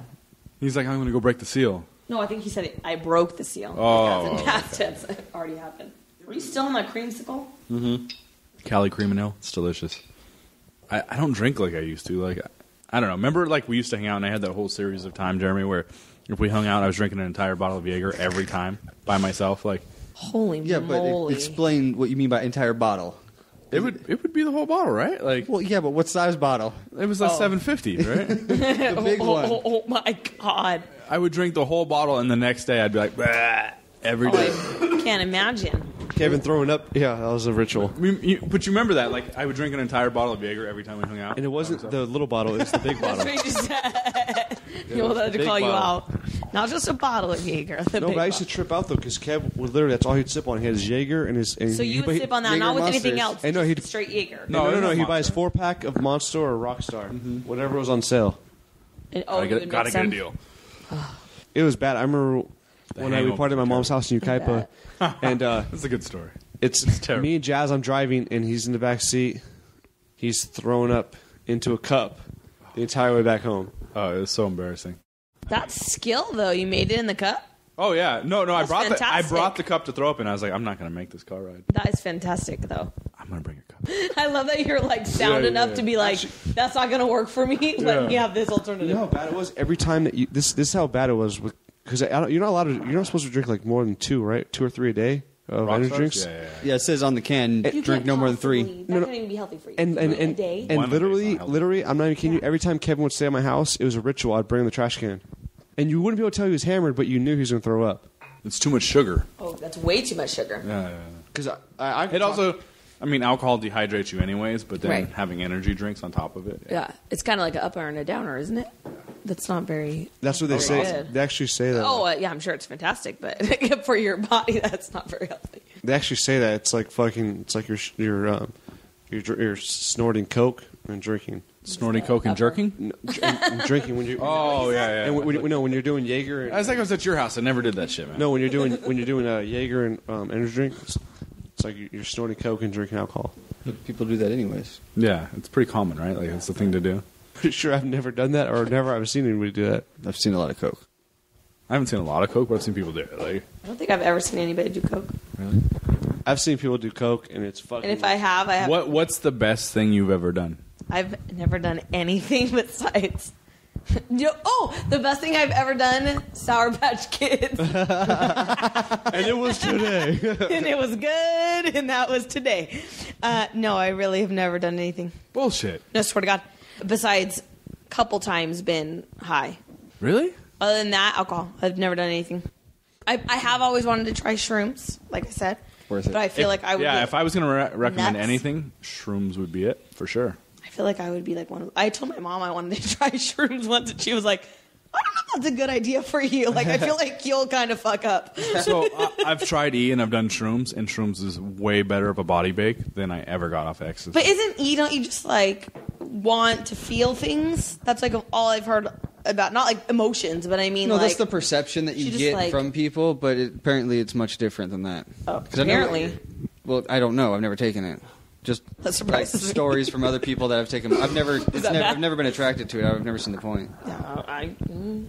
He's like, I'm going to go break the seal. No, I think he said I broke the seal. Oh, Like, that's in past tense. It already happened. Were you still on my creamsicle? Cali Cream and Ale. It's delicious. I don't drink like I used to. Like, I don't know. Remember like we used to hang out and I had that whole series of time, Jeremy, where if we hung out, I was drinking an entire bottle of Jaeger every time by myself. Like, Holy Yeah, but moly. explain what you mean by entire bottle. it would be the whole bottle, right? Like, Well, yeah, but what size bottle? it was like 750, right? The big one. Oh my God. I would drink the whole bottle, and the next day I'd be like, "Bah," every Oh, day. I can't imagine. Kevin throwing up. Yeah, that was a ritual. But you remember that? Like, I would drink an entire bottle of Jaeger every time we hung out. And it wasn't the little bottle; it was the big That's bottle. what you said. You wanted to big call you bottle. out. Not just a bottle of Jaeger. The No, big but I used to bottle. trip out though because Kev would literally that's all he'd sip on. He had his Jaeger and his. And So you but would he- sip on that, Jaeger not with anything Monsters. else. And no, just he'd- straight Jaeger. No, No, not He'd buy his Monster. 4-pack of Monster or Rockstar, whatever was on sale. And, oh, you would Gotta mix get a them? deal. It was bad. I remember when we hangover partied at my mom's house in Ukaipa, and That's a good story. it's terrible. me and Jazz. I'm driving, and he's in the back seat. He's thrown up into a cup. the entire way back home. Oh, it was so embarrassing. That's skill, though. You made it in the cup. Oh yeah, no, I That's fantastic. brought the cup to throw up, and I was like, I'm not gonna make this car ride. That is fantastic, though. I'm gonna bring a cup. I love that you're like sound enough to be like, that's not going to work for me. Let me have this alternative. You know how bad it was every time that you. This is how bad it was because you're not allowed to. You're not supposed to drink like more than 2, right? 2 or 3 a day of energy drinks. Yeah, it says on the can, You drink can't no more than 3. possibly- That can't even be healthy for you. And a day. and One a day is not healthy. literally, I'm not even kidding you. Every time Kevin would stay at my house, it was a ritual. I'd bring him the trash can, and you wouldn't be able to tell he was hammered, but you knew he was going to throw up. It's too much sugar. Oh, that's way too much sugar. Yeah. Because I It also, I mean, alcohol dehydrates you anyways, but then Right. having energy drinks on top of it. Yeah, it's kind of like an upper and a downer, isn't it? That's not very. that's what they say. good. They actually say that. Oh, yeah, I'm sure it's fantastic, but for your body, that's not very healthy. They actually say that it's like fucking. It's like you're snorting coke and drinking. Snorting coke and jerking? And drinking when you. Oh yeah. And when you're doing Jaeger. And, I was like, I was at your house. I never did that shit, man. no, when you're doing Jaeger and energy drink, it's like you're snorting coke and drinking alcohol. People do that anyways. Yeah, it's pretty common, right? Like, it's the thing to do. Pretty sure I've never done that, or never I've seen anybody do that. I've seen a lot of Coke. I haven't seen a lot of coke, but I've seen people do it. Like, I don't think I've ever seen anybody do coke. really? I've seen people do coke, and it's fucking. And if I have. What's the best thing you've ever done? I've never done anything besides. The best thing I've ever done: Sour Patch Kids, and it was today. and it was good, and that was today. No, I really have never done anything. Bullshit. No, swear to God. Besides, a couple times been high. Really? Other than that, alcohol. I've never done anything. I have always wanted to try shrooms, like I said. Worth it. But I feel like I would. Yeah, get if I was going to recommend nuts. anything, shrooms would be it, for sure. I feel like I would be like one of. I told my mom I wanted to try shrooms once, and she was like, "I don't know if that's a good idea for you. Like, I feel like you'll kind of fuck up." So I've tried E and I've done shrooms, and shrooms is way better of a body bake than I ever got off ecstasy. But don't you just like want to feel things? That's like all I've heard about. Not like emotions, but I mean, No, like, that's the perception that she you just, get like- from people, but apparently it's much different than that. Oh, 'Cause I've never- apparently. well, I don't know. I've never taken it. Just That surprises me. stories from other people that have taken. I've never that bad? I've never been attracted to it. I've never seen the point. No, I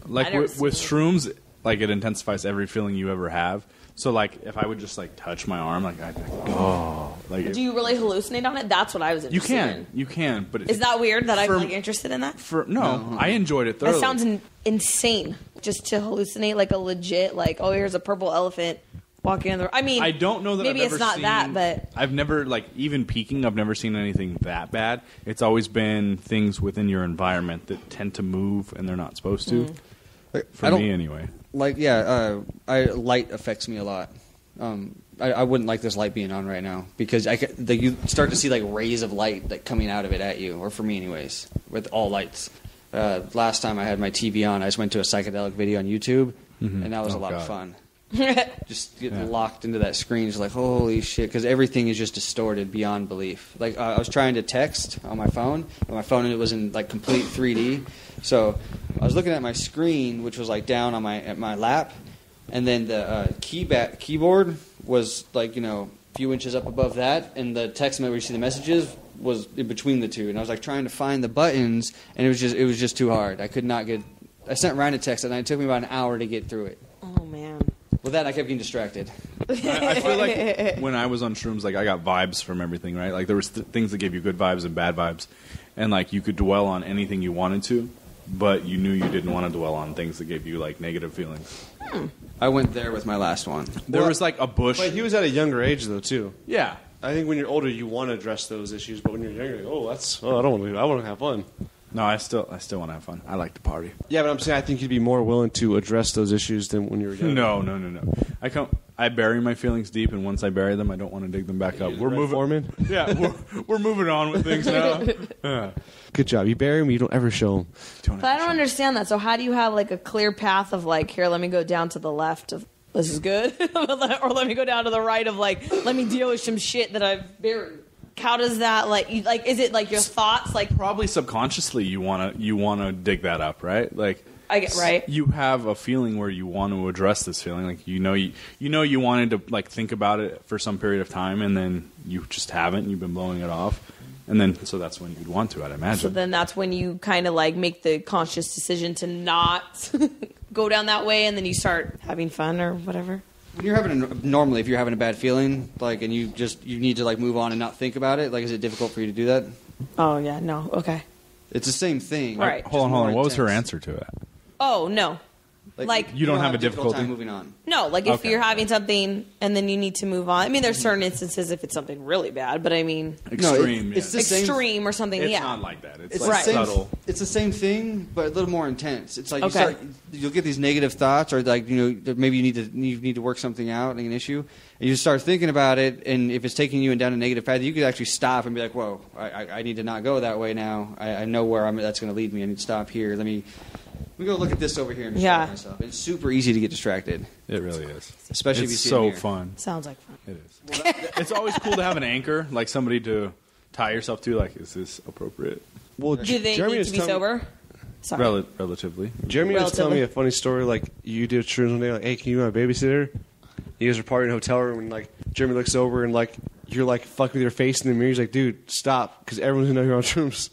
Like never with seen shrooms, like it intensifies every feeling you ever have. So like if I would just like touch my arm, like I'd be like, like Do you really hallucinate on it? That's what I was you interested can, but in. Is that weird that I'm For- like interested in that? no, I enjoyed it thoroughly. That sounds insane. Just to hallucinate like a legit, like, oh, here's a purple elephant walking in the. I mean, I don't know that maybe I've it's ever not seen, that, but I've never like even peeking. I've never seen anything that bad. It's always been things within your environment that tend to move and they're not supposed to. Like, For I don't me, anyway. like. Light affects me a lot. I wouldn't like this light being on right now because you start to see like rays of light like coming out of it at you, or for me, anyways, with all lights. Last time I had my TV on, I just went to a psychedelic video on YouTube, and that was a lot of fun. Just getting locked into that screen is like, holy shit, because everything is just distorted beyond belief. Like I was trying to text on my phone, and my phone it was in like complete 3D. So I was looking at my screen, which was like down on at my lap, and then the keyboard was like a few inches up above that, and the text where you see the messages was in between the two. And I was like trying to find the buttons, and it was just too hard. I could not get. I sent Ryan a text, and it took me about an hour to get through it. oh man. With that, I kept getting distracted. I feel like when I was on shrooms, like I got vibes from everything, right? Like there was things that gave you good vibes and bad vibes, and like you could dwell on anything you wanted to, but you knew you didn't want to dwell on things that gave you like negative feelings. I went there with my last one. There was like a bush. But he was at a younger age though too. Yeah. I think when you're older, you want to address those issues, but when you're younger, I don't want to. I want to have fun. No, I still want to have fun. I like to party. Yeah, but I'm saying I think you'd be more willing to address those issues than when you were younger. No. I bury my feelings deep, and once I bury them, I don't want to dig them back up. We're moving. Foreman? Yeah, we're moving on with things now. Yeah. Good job. You bury them, you don't ever show them. But I don't understand that. So how do you have like a clear path of like, here, let me go down to the left of this is good, or let me go down to the right of like, let me deal with some shit that I've buried. How does that like is it like your thoughts like Probably subconsciously you wanna dig that up, right? Like I get right. You have a feeling where you want to address this feeling, like you wanted to like think about it for some period of time, and then you just haven't. You've been blowing it off, And then, so that's when you'd want to, I'd imagine. So then that's when you kind of like make the conscious decision to not go down that way, and then you start having fun or whatever. When you're normally, if you're having a bad feeling, like, and you need to like move on and not think about it, like, is it difficult for you to do that? Oh yeah, no, okay. It's the same thing. Right. Hold on. What was her answer to it? Oh no. Like you don't have a difficult time time moving on. No, like if Okay. you're having something and then you need to move on. I mean, there's certain instances if it's something really bad, but I mean, Extreme. it's yeah. the same. extreme or something. It's yeah. not like that. It's It's like the same. subtle. It's the same thing, but a little more intense. It's like Okay. you'll get these negative thoughts, or like maybe you need to work something out, like an issue, and you start thinking about it. And if it's taking you down a negative path, you could actually stop and be like, "Whoa, I need to not go that way now. I know where that's going to lead me. I need to stop here. Let me go look at this over here and distract myself." It's super easy to get distracted, It really is. especially if you It's see a so mirror. fun. Sounds like fun. It is. It's always cool to have an anchor, like somebody to tie yourself to. Like, is this appropriate? Well, Do they Jeremy need was to be telling- sober? Sorry. Relatively. Jeremy was telling me Relatively. a funny story. Like, you did shrooms one day. Like, hey, can you be my babysitter? You guys are partying in a hotel room, and like Jeremy looks over and like you're like fucking with your face in the mirror. He's like, dude, stop, because everyone's gonna know you're on shrooms.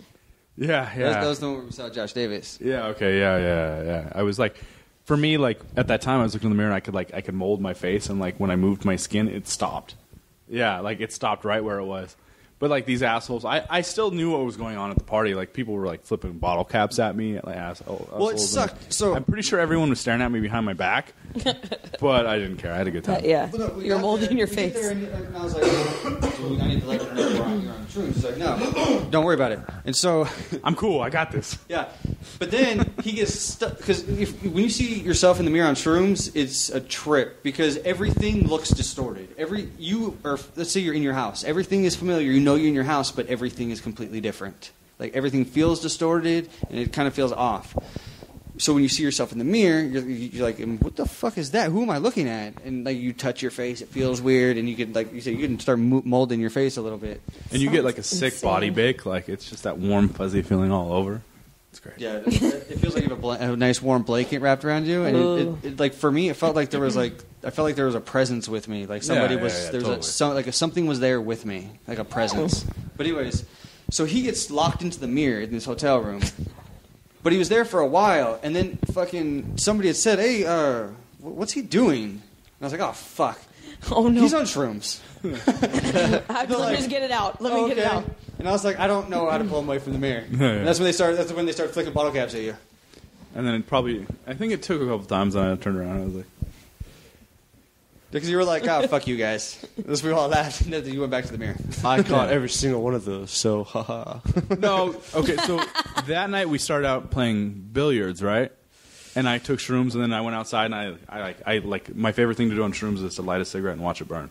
Yeah, yeah. That was the one where we saw Josh Davis. Yeah. Okay. Yeah. I was like, for me, like at that time, I was looking in the mirror and I could mold my face, and like when I moved my skin, it stopped. Yeah, like it stopped right where it was. But like these assholes, I still knew what was going on at the party. Like people were like flipping bottle caps at me, like assholes. Well, it sucked. So I'm pretty sure everyone was staring at me behind my back, but I didn't care. I had a good time. Yeah. Well, no, we You're got molding there, your we face. get there and I was like, "Dude, I need to let you know you're on shrooms." He's like, "No, don't worry about it." And so, I'm cool. I got this. yeah. But then he gets stuck because when you see yourself in the mirror on shrooms, it's a trip because everything looks distorted. Let's say you're in your house. Everything is familiar. You know you're in your house, but everything is completely different. Like everything feels distorted and it kind of feels off. So when you see yourself in the mirror, you're like, "What the fuck is that? Who am I looking at?" And like you touch your face, it feels weird, and you can like you said, you can start molding your face a little bit. And you get like a Sounds sick insane. body bake. Like it's just that warm, fuzzy feeling all over. It's great. Yeah, it feels like you have a nice warm blanket wrapped around you, and it like for me, it felt like there was a presence with me, like somebody Yeah, was yeah, there was totally. something was there with me, like a presence. But anyways, so he gets locked into the mirror in this hotel room, but he was there for a while, and then fucking somebody had said, "Hey, what's he doing?" And I was like, "Oh fuck, Oh no. he's on shrooms." Let me just get it out. Let me get it Okay. out. And I was like, "I don't know how to pull him away from the mirror." Yeah. And that's when they start flicking bottle caps at you. And then I think it took a couple times, and I turned around and I was like, Because you were like, "Oh, fuck you guys." This we all laughed, and then you went back to the mirror. I caught every single one of those. So, haha. no. Okay, so that night we started out playing billiards, right? And I took shrooms, and then I went outside, and I like my favorite thing to do on shrooms is to light a cigarette and watch it burn.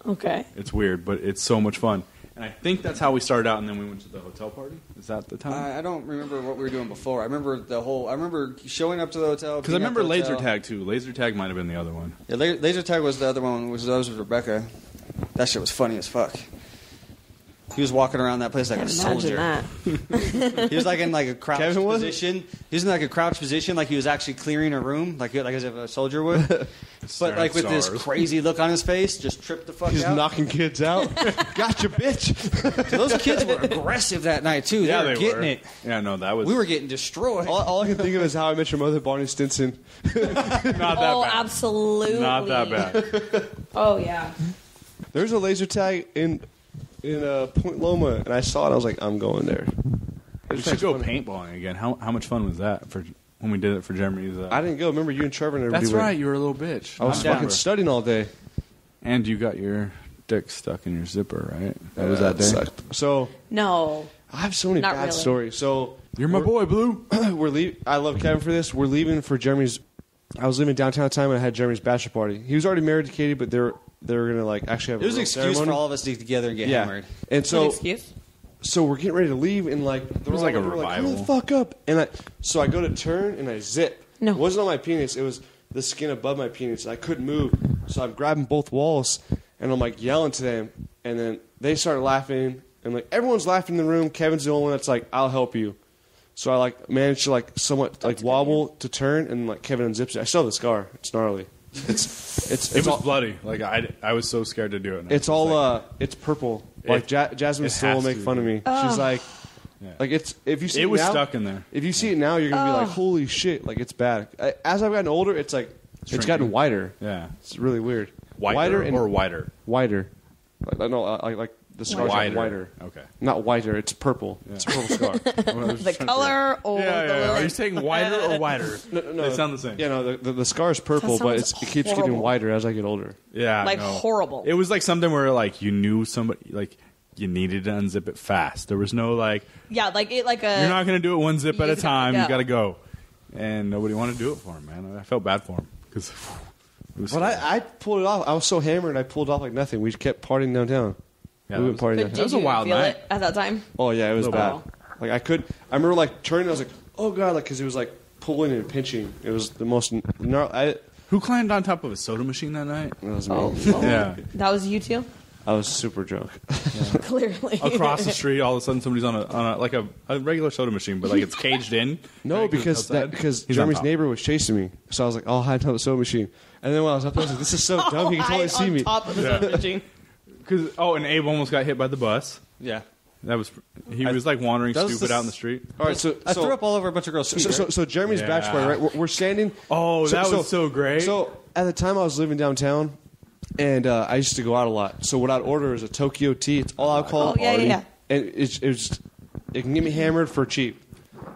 Okay. It's weird, but it's so much fun. And I think that's how we started out, and then we went to the hotel party. Is that the time? I don't remember what we were doing before. I remember showing up to the hotel. Because I being at remember the laser hotel. tag too. Laser tag might have been the other one. Yeah, laser tag was the other one. That was with Rebecca. That shit was funny as fuck. He was walking around that place like a Can't soldier. imagine that. He was like in like a crouched Kevin was? position. He was in like a crouched position, like he was actually clearing a room, like as if a soldier would. But Staring like with this stars. crazy look on his face, just tripped the fuck He's out. knocking kids out. Gotcha, bitch. Those kids were aggressive that night too. They were getting it. Yeah, no, that was We were getting destroyed. All I can think of is How I Met Your Mother, Barney Stinson. not that Oh, bad. absolutely. Not that bad. Oh yeah. There's a laser tag in Point Loma, and I saw it. I was like, I'm going there. We should go paintballing again. How much fun was that for when we did it for Jeremy's? I didn't go. Remember you and Trevor and everybody That's went. right. You were a little bitch. I was I'm fucking down. studying all day. And you got your dick stuck in your zipper, right? That was that day. Sucked. So No. I have so many Not bad really. stories. So You're my boy, Blue. we're leaving. I love Kevin for this. We're leaving for Jeremy's. I was living downtown at the time, and I had Jeremy's bachelor party. He was already married to Katie, but they were gonna like actually have. It was a an real excuse ceremony. for all of us to get together and get Yeah, hammered. and An so excuse? we're getting ready to leave, and like It was like a hurry revival. the fuck up, and I go to turn and I zip. No. It wasn't on my penis. It was the skin above my penis. I couldn't move, so I'm grabbing both walls, and I'm like yelling to them, and then they start laughing, and like everyone's laughing in the room. Kevin's the only one that's like, "I'll help you." So I like managed to like somewhat like wobble to turn, and like Kevin unzips it. I still have the scar. It's gnarly. It's It was all, bloody. Like I was so scared to do it. And I it's was all like, it's purple. Like Jasmine still will make fun of me. She's like, like if you see It was now, stuck in there. If you see it now, you're gonna be like, holy shit! Like it's bad. As I've gotten older, it's like it's gotten wider. Yeah, it's really weird. Wider or wider? Wider. Like the scars are wider. Okay. Not whiter. It's purple. Yeah. It's a purple scar. The color or the Are you saying wider or wider? No. They sound the same. Yeah, no. The scar is purple, but it keeps getting wider as I get older. Yeah, like horrible. It was like something where like you knew somebody like you needed to unzip it fast. There was no like you're not going to do it one zip at a time. You got to go. And nobody wanted to do it for him, man. I felt bad for him because. But I pulled it off. I was so hammered, I pulled it off like nothing. We just kept partying downtown. Yeah, we went partying downtown. That was a wild feel night. It at that time? Oh yeah, it was bad. Oh. Like I remember like turning. I was like, oh god, like because it was like pulling and pinching. It was the most. Who climbed on top of a soda machine that night? It was me. Yeah, that was you too. I was super drunk. Clearly, across the street, all of a sudden somebody's on a regular soda machine, but like it's caged in. No, because Jeremy's neighbor was chasing me, so I was like, I'll hide on the soda machine. And then when I was up there, I was like, this is so dumb. He can totally see me. On top of the soda machine. And Abe almost got hit by the bus. Yeah. He was like wandering stupid out in the street. All right, so I threw up all over a bunch of girls' feet. So Jeremy's backstory, right? We're standing. Oh, that was so great. So at the time I was living downtown, and I used to go out a lot. So what I'd order is a Tokyo tea. It's all alcohol. Oh yeah. And it can get me hammered for cheap.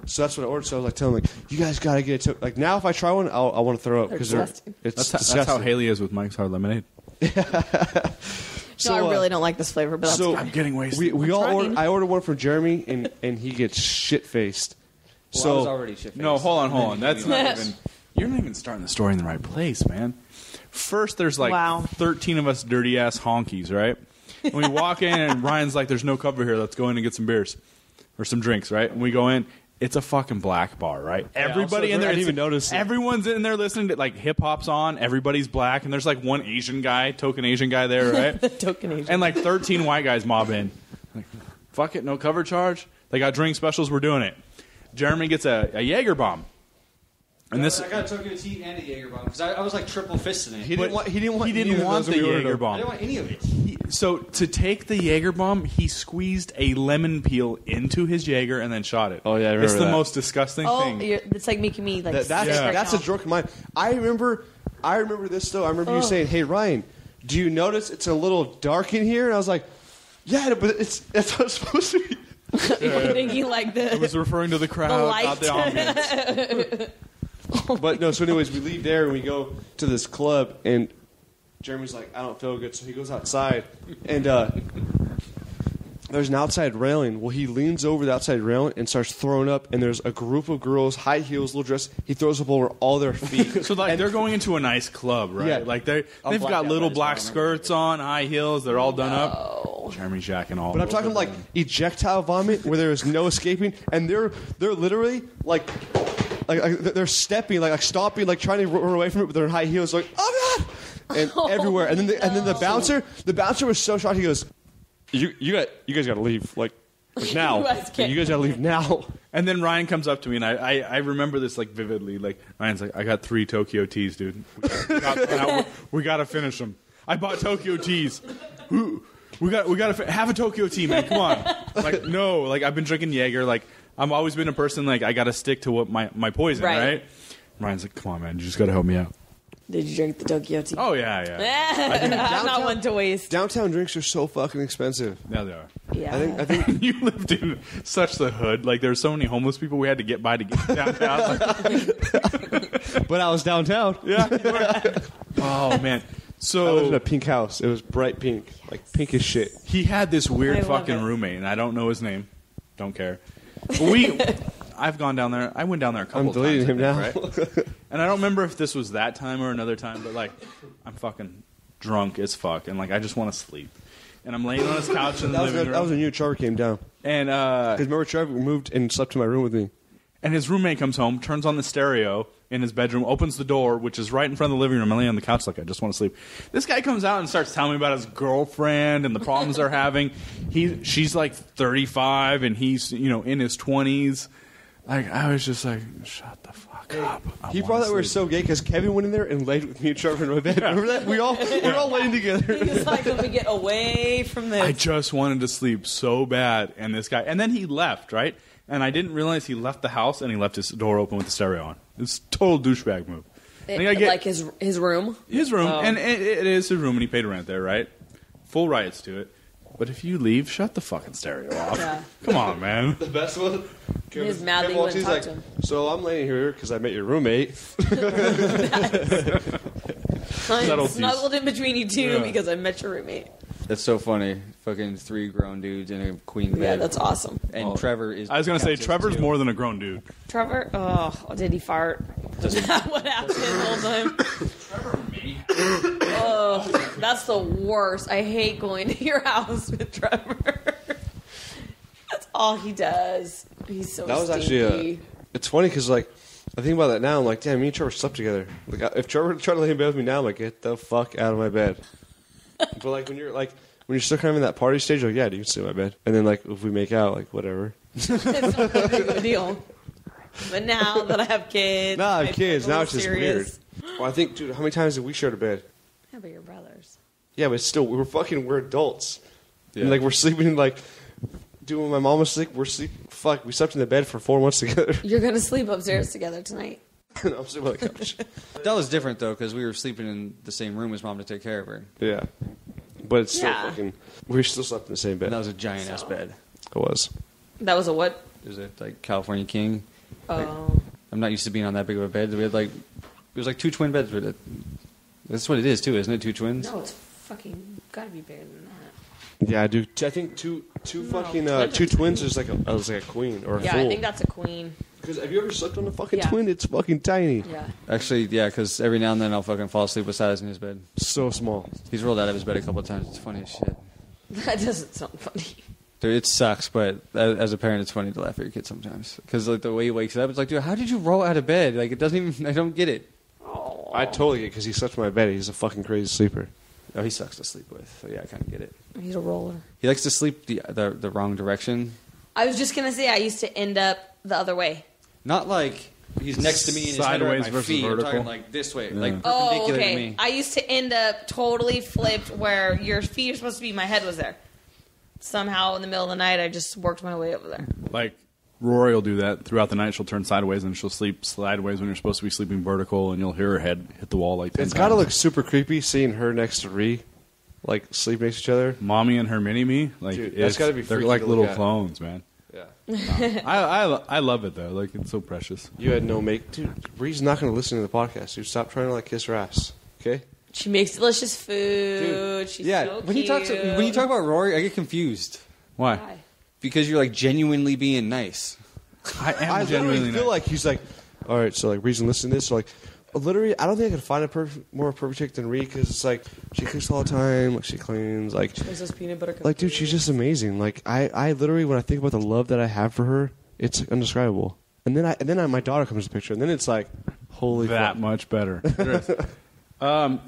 So that's what I ordered. So I was like telling them, like, you guys got to get it. Like now, if I try one, I want to throw up because it's disgusting. That's how Hayley is with Mike's Hard Lemonade. I really don't like this flavor, but that's I'm getting wasted. I ordered one from Jeremy, and he gets shit faced. I was already shit faced. No, hold on. That's not even. You're not even starting the story in the right place, man. First, there's like 13 of us dirty ass honkies, right? And we walk in, and Ryan's like, "There's no cover here. Let's go in and get some beers or some drinks," right? And we go in. It's a fucking black bar, right? Everybody in there. I didn't even notice. Everyone's in there listening to like hip hop's on. Everybody's black, and there's like one Asian guy, token Asian guy there, right? The token Asian. And like 13 white guys mob in. Like, fuck it, no cover charge. They got drink specials. We're doing it. Jeremy gets a Jaeger bomb. And I got a Tokyo tea and a Jaeger bomb because I was like triple fisting it. He didn't want the Jaeger bomb. I didn't want any of it. So to take the Jaeger bomb, he squeezed a lemon peel into his Jaeger and then shot it. Oh yeah, I remember it's the that. most disgusting thing. It's like making me like. That's a drunk mind. I remember this though. I remember you saying, "Hey Ryan, do you notice it's a little dark in here?" And I was like, "Yeah, but that's what it's supposed to be." Thinking like the. It was referring to the crowd, not the ambience. But no, so anyways, we leave there and we go to this club, and Jeremy's like, I don't feel good, so he goes outside, and there's an outside railing. Well, he leans over the outside railing and starts throwing up, and there's a group of girls, high heels, little dress. He throws up over all their feet. So like they're going into a nice club, right? Yeah. Like they've got little black skirts on, high heels. They're all done up. Jeremy's jacking all. But I'm talking like ejectile vomit, where there is no escaping, and they're literally like they're stepping, like stomping, like trying to run away from it, but they're in high heels, like oh god, and everywhere. And then the bouncer was so shocked. He goes, "You guys got to leave, like now. You guys got to leave now." And then Ryan comes up to me, and I remember this like vividly. Like Ryan's like, "I got 3 Tokyo teas, dude. We got to finish them. I bought Tokyo teas. We got to have a Tokyo tea, man. Come on." Like no, like I've been drinking Jaeger, like. I've always been a person, like, I got to stick to what my poison, right? Ryan's like, come on, man, you just got to help me out. Did you drink the Tokyo tea? Oh, yeah. I'm not one to waste. Downtown drinks are so fucking expensive. Yeah, they are. Yeah. I think you lived in such the hood. Like, there's so many homeless people we had to get by to get downtown. But I was downtown. Yeah. Oh, man. So I lived in a pink house. It was bright pink, like pink as shit. He had this weird fucking roommate, and I don't know his name. Don't care. I've gone down there. I went down there a couple times. I'm deleting him now. Right? And I don't remember if this was that time or another time, but like, I'm fucking drunk as fuck, and like, I just want to sleep. And I'm laying on his couch in the living room. That was when you and Trevor came down. And because remember, Trevor moved and slept in my room with me. And his roommate comes home, turns on the stereo in his bedroom, opens the door, which is right in front of the living room. I lay on the couch like I just want to sleep. This guy comes out and starts telling me about his girlfriend and the problems they're having. She's like 35 and he's in his 20s. Like I was just like, shut the fuck fuck up. He thought that we were so gay because Kevin went in there and laid with me and Trevor in my bed. Remember that? We're all laying together. He was like, let me get away from this. I just wanted to sleep so bad, and this guy, and then he left, right? And I didn't realize he left the house and he left his door open with the stereo on. It's a total douchebag move. Like his room? His room, and it is his room, and he paid rent there, right? Full rights to it. But if you leave, shut the fucking stereo off. Yeah. Come on, man. The best one? He's mad that you wouldn't talk to him. So I'm laying here because I met your roommate. I'm snuggled in between you two because I met your roommate. That's so funny. Fucking 3 grown dudes in a queen bed. Yeah, that's awesome. And Trevor is... I was going to say, Trevor's too. more than a grown dude. Trevor? Oh, did he fart? Is that what happened the whole time? Trevor, me? Oh, that's the worst. I hate going to your house with Trevor. That's all he does. He's so That was stinky. actually it's funny because like I think about that now. I'm like, damn, me and Trevor slept together. Like, if Trevor tried to lay in bed with me now, I'm like, get the fuck out of my bed. But like when you're still kind of in that party stage, like, yeah, you can sit in my bed. And then like if we make out, like whatever. It's not that big of a deal. But now that I have kids, Nah, I have kids. Now it's just serious. weird. Well, I think, dude, how many times have we shared a bed? Yeah, but your brothers. Yeah, but still, we're adults. Yeah. And like we're sleeping like. Dude, when my mom was sick, we slept in the bed for 4 months together. You're going to sleep upstairs together tonight. And I'm sleeping on the couch. That was different, though, because we were sleeping in the same room as Mom to take care of her. Yeah. But it's still Yeah. we still slept in the same bed. And that was a giant-ass bed. It was. That was a what? It was a, like, California king. Oh. I'm not used to being on that big of a bed. We had, like... It was like 2 twin beds with it. That's what it is, too, isn't it? 2 twins? No, it's fucking got to be bigger than that. Yeah, dude. I think two twins is like a queen or a Yeah, full. I think that's a queen. Because have you ever slept on a fucking Yeah. twin? It's fucking tiny. Yeah. Actually, yeah, because every now and then I'll fucking fall asleep beside us in his bed. So small. He's rolled out of his bed a couple of times. It's funny as shit. That doesn't sound funny. Dude, it sucks, but as a parent, it's funny to laugh at your kid sometimes. Because like the way he wakes up, it's like, dude, how did you roll out of bed? Like, it doesn't even... I don't get it. Oh. I totally get it because he slept in my bed. He's a fucking crazy sleeper. Oh, he sucks to sleep with. So yeah, I kind of get it. He's a roller. He likes to sleep the wrong direction. I was just going to say I used to end up the other way. Not like he's next to me and his head are at Sideways my versus feet. vertical. I'm talking like this way, Yeah. like Oh, perpendicular to okay. me. I used to end up totally flipped where your feet are supposed to be, my head was there. Somehow in the middle of the night, I just worked my way over there. Like, Rory will do that throughout the night. She'll turn sideways and she'll sleep sideways when you're supposed to be sleeping vertical, and you'll hear her head hit the wall like 10 It's times. got to look super creepy seeing her next to Ree, like sleep next to each other. Mommy and her mini-me, like, Dude, that's gotta be they're freaky like to little look at. clones, man. Yeah. I love it, though. Like, it's so precious. You had no make. Dude, Ree's not going to listen to the podcast. Dude, stop trying to like kiss her ass. Okay? She makes delicious food. Dude, She's yeah, so when cute. you talk about Rory, I get confused Why? Why? because you're like genuinely being nice. I am I genuinely literally feel nice. like he's like, all right, so like Ree's listen to this. So like, literally, I don't think I could find a more perfect chick than Ree because it's like she cooks all the time, like she cleans, like This is peanut butter cookies. like dude, she's just amazing. Like I literally when I think about the love that I have for her, it's indescribable. And then my daughter comes to the picture, and then it's like, holy that fuck. much better. There is.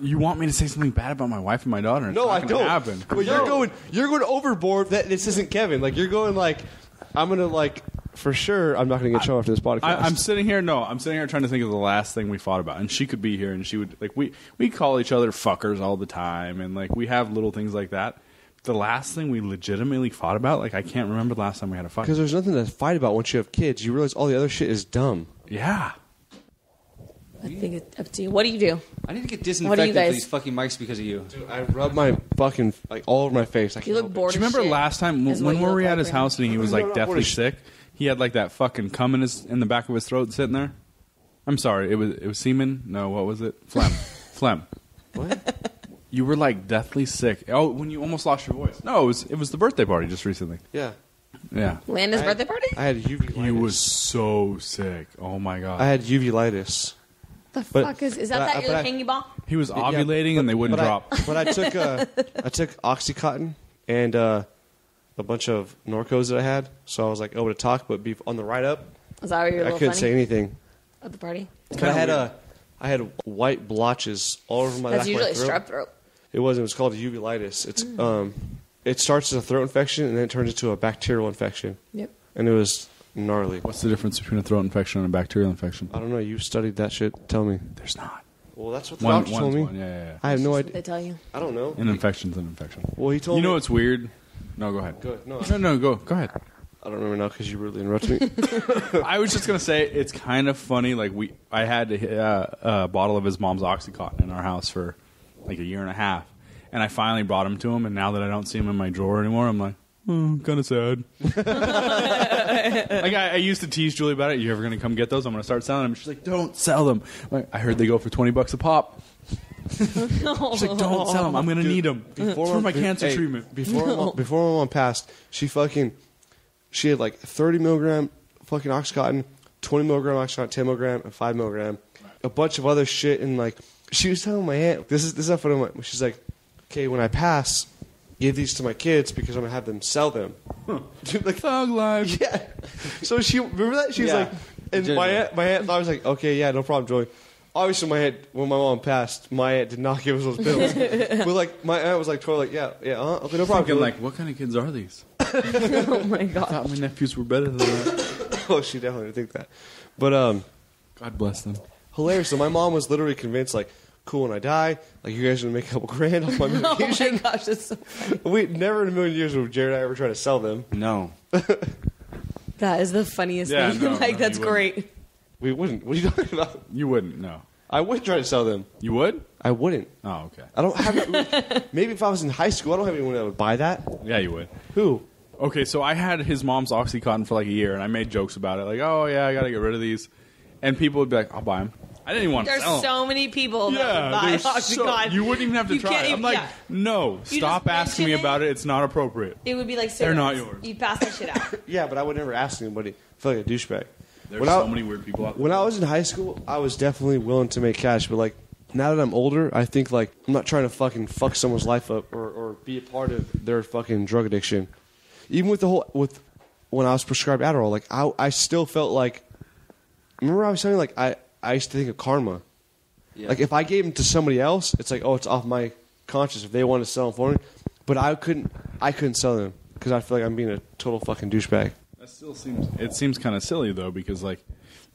You want me to say something bad about my wife and my daughter? It's No, not I gonna don't. happen. But you're going overboard. That this isn't Kevin. Like you're going like, I'm gonna like for sure. I'm not gonna get shown after this podcast. I'm sitting here trying to think of the last thing we fought about, and she could be here, and she would like we call each other fuckers all the time, and like we have little things like that. The last thing we legitimately fought about, like I can't remember the last time we had a fight. Because there's nothing to fight about once you have kids. You realize all the other shit is dumb. Yeah. I think it's up to you. What do you do? I need to get What do you disinfected for guys- these fucking mics because of you. Dude, I rub my fucking like all over my face. I You can't look help it. bored. Do you remember shit last time is what when you we look were like at his right now. house and he was No, like no, deathly what is- sick? He had like that fucking cum in the back of his throat sitting there. I'm sorry, it was semen. No, what was it? Phlegm. Phlegm. What? You were like deathly sick. Oh, when you almost lost your voice. No, it was the birthday party just recently. Yeah. Yeah. Landon's birthday party? I had uveitis. He was so sick. Oh my god. I had uveitis. The But- fuck is but that I- your but I- hangy ball? He was Yeah, ovulating and they wouldn't but drop. But I took OxyContin and a bunch of Norcos that I had, so I was like able to talk, but be on the ride up, Is that why you're a I little couldn't funny say anything. at the party? But I had white blotches all over my That's back of my usually throat. strep throat. It wasn't. It was called uveitis. It's it starts as a throat infection and then it turns into a bacterial infection. Yep. And it was gnarly. What's the difference between a throat infection and a bacterial infection? I don't know. You studied that shit. Tell me. There's not. Well, that's what the doctor told me. Yeah. I have no What idea. they tell you. I don't know. An infection's an infection. Well, he told You me. know what's weird? No, go ahead. Go ahead. No, No, go ahead. I don't remember now because you rudely interrupted me. I was just gonna say it's kind of funny. Like I had a bottle of his mom's OxyContin in our house for like a year and a half, and I finally brought him to him. And now that I don't see him in my drawer anymore, I'm like, kind of sad. Like I used to tease Julie about it. You ever gonna come get those? I'm gonna start selling them. She's like, don't sell them. I'm like, I heard they go for $20 a pop. She's like, don't sell them. I'm gonna need them for my cancer treatment. Before my mom passed, she had like 30 milligram fucking OxyContin, 20 milligram OxyContin, 10 milligram, and 5 milligram, a bunch of other shit, and like she was telling my aunt, this is how funny. She's like, okay, when I pass, give these to my kids because I'm gonna have them sell them. Dude, like Thug life. yeah. So she remember that she was Yeah. like, and my aunt, I was like, okay, yeah, no problem, Joey. Obviously, my aunt, when my mom passed, my aunt did not give us those pills. But like, my aunt was like, totally like, yeah, okay, no problem. Thinking like, what kind of kids are these? Oh my I god. thought my nephews were better than that. Oh, she definitely didn't think that. But God bless them. hilarious. So my mom was literally convinced, like, cool, when I die, like, you guys are gonna make a couple grand off my Oh medication. my gosh, that's so funny. We never in a million years would Jared and I ever try to sell them. No. That is the funniest Yeah, thing. no, Like no, that's you wouldn't. great. We wouldn't. What are you talking about? You wouldn't, no. I would try to sell them. You would? I wouldn't. Oh, okay. I don't have. Maybe if I was in high school, I don't have anyone that would buy that. Yeah, you would. Who? Okay, so I had his mom's OxyContin for like a year, and I made jokes about it. Like, oh, yeah, I got to get rid of these. And people would be like, I'll buy them. I didn't even want to There's sell them. so many people that Yeah, would buy there's OxyContin. you wouldn't even have to You try can't it. I'm even- like, yeah. no, You stop just asking me mention about it. It's not appropriate. It would be like They're not cigarettes. yours. You pass that shit out. Yeah, but I would never ask anybody. I feel like a douchebag. There's When so many weird people out there. When I was in high school, I was definitely willing to make cash, but like now that I'm older, I think like I'm not trying to fucking fuck someone's life up or be a part of their fucking drug addiction. Even with when I was prescribed Adderall, like I still felt like. Remember I was telling you, like I used to think of karma. Yeah. Like if I gave them to somebody else, it's like, oh, it's off my conscience if they want to sell them for me. But I couldn't sell them because I feel like I'm being a total fucking douchebag. That still seems kind of silly though, because like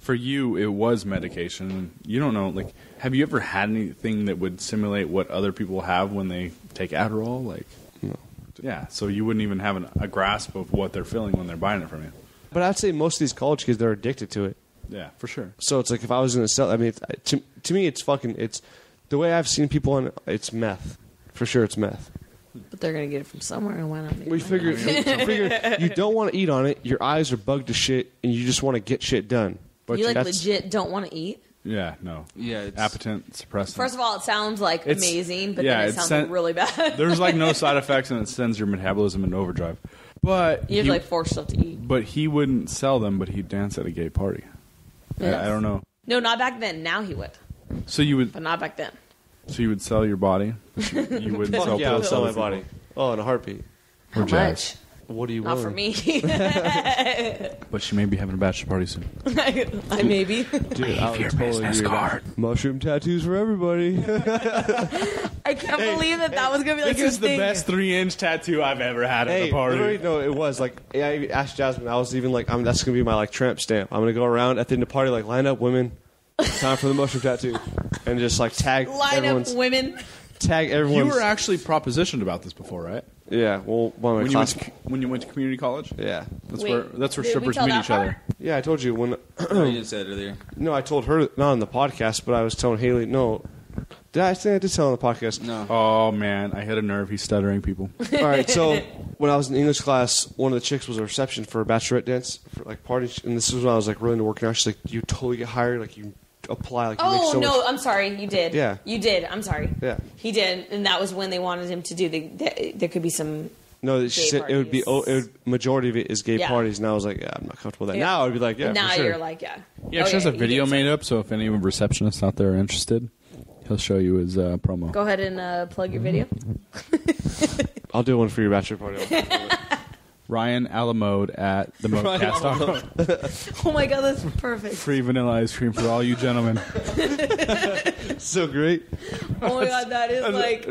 for you it was medication. And you don't know, like, have you ever had anything that would simulate what other people have when they take Adderall? Like, No. yeah, so you wouldn't even have a grasp of what they're feeling when they're buying it from you. But I'd say most of these college kids, they're addicted to it. Yeah, for sure. So it's like if I was going to sell, I mean, to me, it's the way I've seen people on it, it's meth. For sure, it's meth. But they're gonna get it from somewhere, and why not? We figure you don't want to eat on it, your eyes are bugged to shit, and you just want to get shit done. But You like that's- legit don't want to eat. Yeah, no. Yeah, it's- Appetite suppressant. First of all, it sounds like It's- amazing, but yeah, then it it's sounds sen- like really bad. There's like no side effects, and it sends your metabolism into overdrive. But You have to like force stuff to eat. but he wouldn't sell them, but he'd dance at a gay party. Yes. I don't know. No, not back then. Now he would, So you would but not back then. sell your body? But you wouldn't Fuck sell yeah, I'll pills to sell other my body. people? Oh, in a heartbeat. How jazz. much? What do you Not want? for me. But she may be having a bachelor party soon. I maybe. Dude, I would totally do that. Mushroom tattoos for everybody. I can't believe that was gonna be like This your is the thing. best 3-inch tattoo I've ever had at Hey, a party. literally, no, it was like I asked Jasmine. I was even like, that's gonna be my like tramp stamp. I'm gonna go around at the end of the party, like line up women, time for the mushroom tattoo, and just like tag Line up everyone's women. tag You everyone's. were actually propositioned about this before, right? Yeah, well, one of my When class. when you went to community college? Yeah, That's Wait, where did we strippers tell meet that each other. part? yeah. I told you when. No, you didn't say it earlier. No, I told her not on the podcast, but I was telling Haley. No, did I say I did tell on the podcast? No. Oh man, I hit a nerve. He's stuttering people. All right, so when I was in English class, one of the chicks was a reception for a bachelorette dance for like parties, and this is when I was like really into working out. She's like, "You totally get hired. Like you apply. Like you make Oh so no, much." I'm sorry. You did. Yeah. You did. I'm sorry. Yeah. He did, and that was when they wanted him to do there could be some. No, she Gay said it would be. parties. Majority of it is gay Yeah. parties, and I was like, yeah, I'm not comfortable with that. Yeah. Now I'd be like, yeah, now for sure. you're like, yeah. Yeah, Oh, she has a you video did made say- up, so if any receptionists out there are interested, he'll show you his promo. Go ahead and plug your video. I'll do one for your bachelor party. Ryan Alamode at the ModeCast. Oh my god, that's perfect. Free vanilla ice cream for all you gentlemen. So great. Oh my god, that is like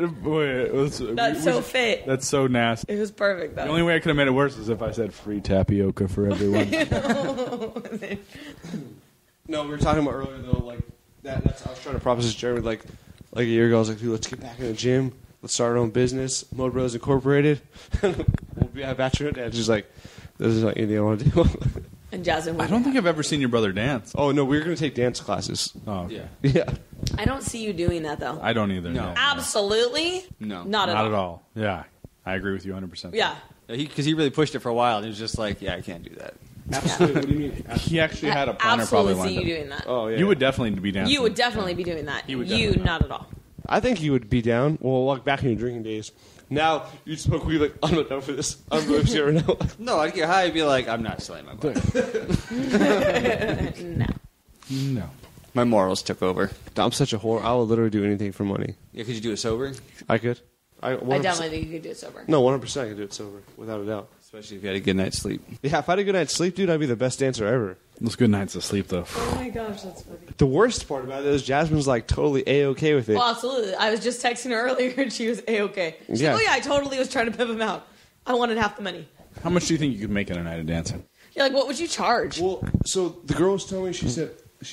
that's so fit. That's so nasty. It was perfect though. The only way I could have made it worse is if I said free tapioca for everyone. No, we were talking about earlier though, like that's I was trying to promise Jeremy like a year ago. I was like, dude, let's get back in the gym. Let's start our own business, Mode Bros Incorporated. We'll be at bachelorette dance. She's like, this is not anything I want to do. And Jasmine. I don't think I've ever seen your brother dance. Oh no, we're gonna take dance classes. Oh, okay. Yeah. I don't see you doing that though. I don't either. No. Absolutely. No. Not at all. Yeah, I agree with you 100%. Yeah. Because he really pushed it for a while, and he was just like, yeah, I can't do that. Absolutely. What do you mean? He actually had a planner probably Absolutely lined see you up. doing that. Oh yeah. You would definitely be dancing. You would definitely be doing that. He would You definitely not at all. I think you would be down. Well, like back in your drinking days. Now you smoke weed. Like I'm not down for this. I'm really sure now. No, I'd get high and be like, I'm not selling my body. No. No. My morals took over. I'm such a whore. I will literally do anything for money. Yeah, could you do it sober? I could. I definitely think you could do it sober. No, 100% I could do it sober, without a doubt. Especially if you had a good night's sleep. Yeah, if I had a good night's sleep, dude, I'd be the best dancer ever. Those good nights of sleep, though. Oh my gosh, that's funny. The worst part about it is Jasmine's like totally A-okay with it. Well, absolutely. I was just texting her earlier and she was A-okay. She's Yeah. like, oh yeah, I totally was trying to pimp him out. I wanted half the money. How much do you think you could make in a night of dancing? You're like, what would you charge? Well, so the girl was telling me, she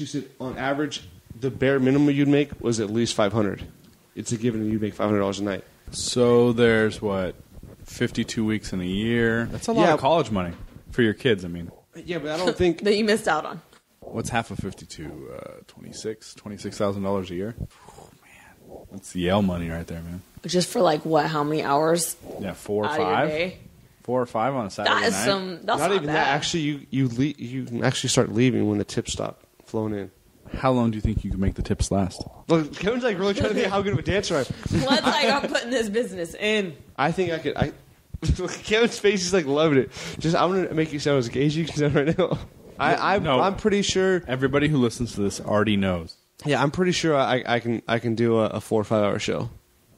said on average, the bare minimum you'd make was at least $500. It's a given you'd make $500 a night. So there's, 52 weeks in a year? That's a lot of college money for your kids, I mean. Yeah, but I don't think... That you missed out on. What's half of 52? $26,000 a year? Oh, man. That's Yale money right there, man. Just for like what? How many hours? Yeah, 4 or out of your 5? day? 4 or 5 on a Saturday That is night. That's not even bad. that. Actually, you can actually start leaving when the tips stop flowing in. How long do you think you could make the tips last? Look, Kevin's like really trying to think how good of a dancer I am. Let's like I'm putting this business in. I think I could. Look, Kevin's face is like loving it. Just I'm gonna make you sound as gay as you can sound right now. No. I'm pretty sure. Everybody who listens to this already knows. Yeah, I'm pretty sure I can do a 4 or 5 hour show.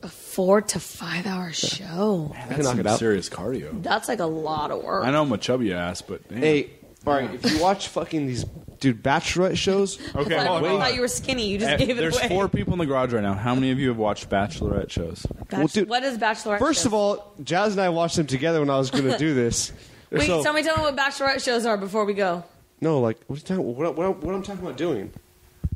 A 4 to 5 hour show. I can knock it out. Serious cardio. That's like a lot of work. I know I'm a chubby ass, but damn. Hey, all right. If you watch fucking these bachelorette shows, Okay, I hold on. thought you were skinny. You just gave it There's away. 4 people in the garage right now. How many of you have watched bachelorette shows? Well, dude, what is bachelorette? first of all, Jazz and I watched them together when I was going to do this. wait, So- tell me what bachelorette shows are before we go. No, like what are you talking? What I'm talking about doing?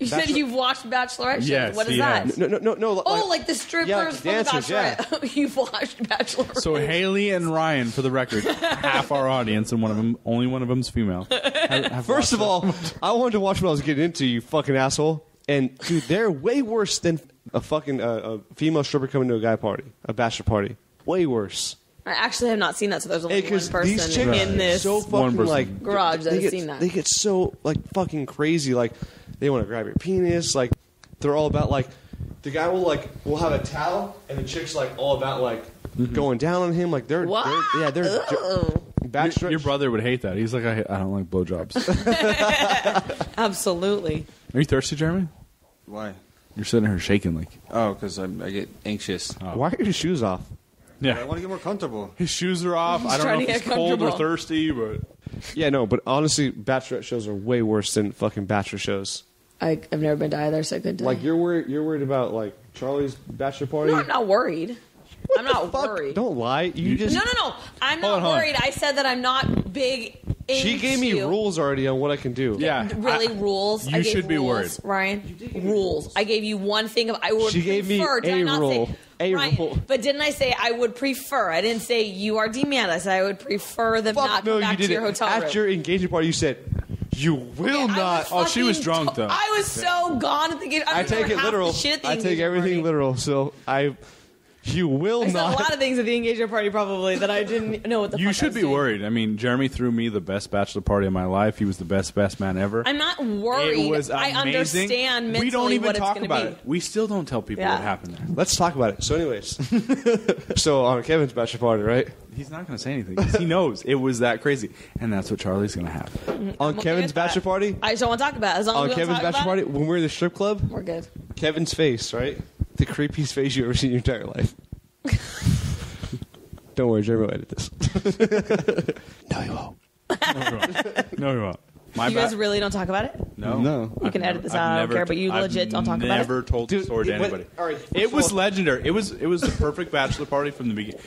You said you've watched bachelorette shows. Yes, what is he that? has. No. Oh, like the strippers yeah, like from dancers, the Bachelorette. You've watched Bachelorette. So Haley and Ryan, for the record, half our audience, and only one of them's female. have First of all, I wanted to watch what I was getting into, you fucking asshole. And dude, they're way worse than a fucking a female stripper coming to a guy party, a bachelor party. Way worse. I actually have not seen that, so there's only one Because person these chicks in this so One fucking person. like garage that they has get, seen that. They get so like fucking crazy. Like they want to grab your penis. Like they're all about like the guy will have a towel and the chick's like all about like going down on him. Like they're What? they're Ugh. bachelor. Your brother would hate that. He's like, I don't like blowjobs. Absolutely. Are you thirsty, Jeremy? Why? You're sitting here shaking like. Oh, because I get anxious. Why are your shoes off? I Yeah. want to get more comfortable. His shoes are off. I don't know trying if to he's get cold or comfortable. thirsty, but Yeah, no, but honestly, bachelorette shows are way worse than fucking bachelor shows. I've never been to either, so I couldn't tell Like you. you're worried about like Charlie's bachelor party. No, I'm not worried. I'm not Fuck, worried. don't lie. You just No. I'm Hold not on. worried. I said that I'm not big into... she gave me rules already on what I can do. yeah. Really, rules? you I gave should be rules, worried. Ryan. Rules. I gave you one thing. I would She gave me prefer. Did I a not rule. Say, A Ryan, rule. But didn't I say I would prefer? I didn't say you are demanded. I said I would prefer them Fuck not no, come back you to didn't. your hotel room. At your engagement party, you said you will I not. was she was fucking drunk, though. I was so gone at the game. I take it literal. I take everything literal. So you will I said a not. lot of things at the engagement party probably that I didn't know what the fuck You I should was be doing. worried. I mean, Jeremy threw me the best bachelor party of my life. He was the best man ever. I'm not worried. It was I amazing. understand mentally We don't even what talk it's about going to it. be. We still don't tell people Yeah. what happened there. Let's talk about it. So, anyways, so on Kevin's bachelor party, right? He's not going to say anything 'cause he knows it was that crazy, and that's what Charlie's going to have. On okay Kevin's with that. bachelor party, I just don't want to talk about it. As long on as we don't Kevin's talk bachelor about party, it, when we're in the strip club, we're good. Kevin's face, right? The creepiest face you ever seen in your entire life. Don't worry, Jeremy will edit this. No, you won't. No, you won't. My You guys really don't talk about it? No. You can edit this out. I don't care, but you legit don't talk about it? I've never told the story to anybody. All right, It was legendary. It was the perfect bachelor party from the beginning.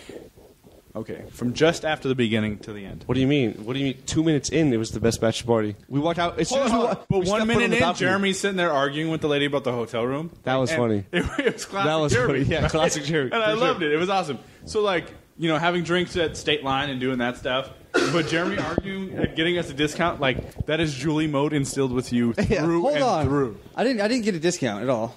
Okay, from just after the beginning to the end. What do you mean? 2 minutes in, it was the best bachelor party. We walked out. As soon as we walked, But we 1 stepped foot on minute the in, balcony. Jeremy's sitting there arguing with the lady about the hotel room. That was And funny. It was classic That was Jeremy. funny. Yeah, classic Jeremy. And I For loved sure. it. It was awesome. So, like, having drinks at State Line and doing that stuff. But Jeremy arguing and getting us a discount, like, that is Julie mode instilled with you through Hold and on. through. I didn't get a discount at all.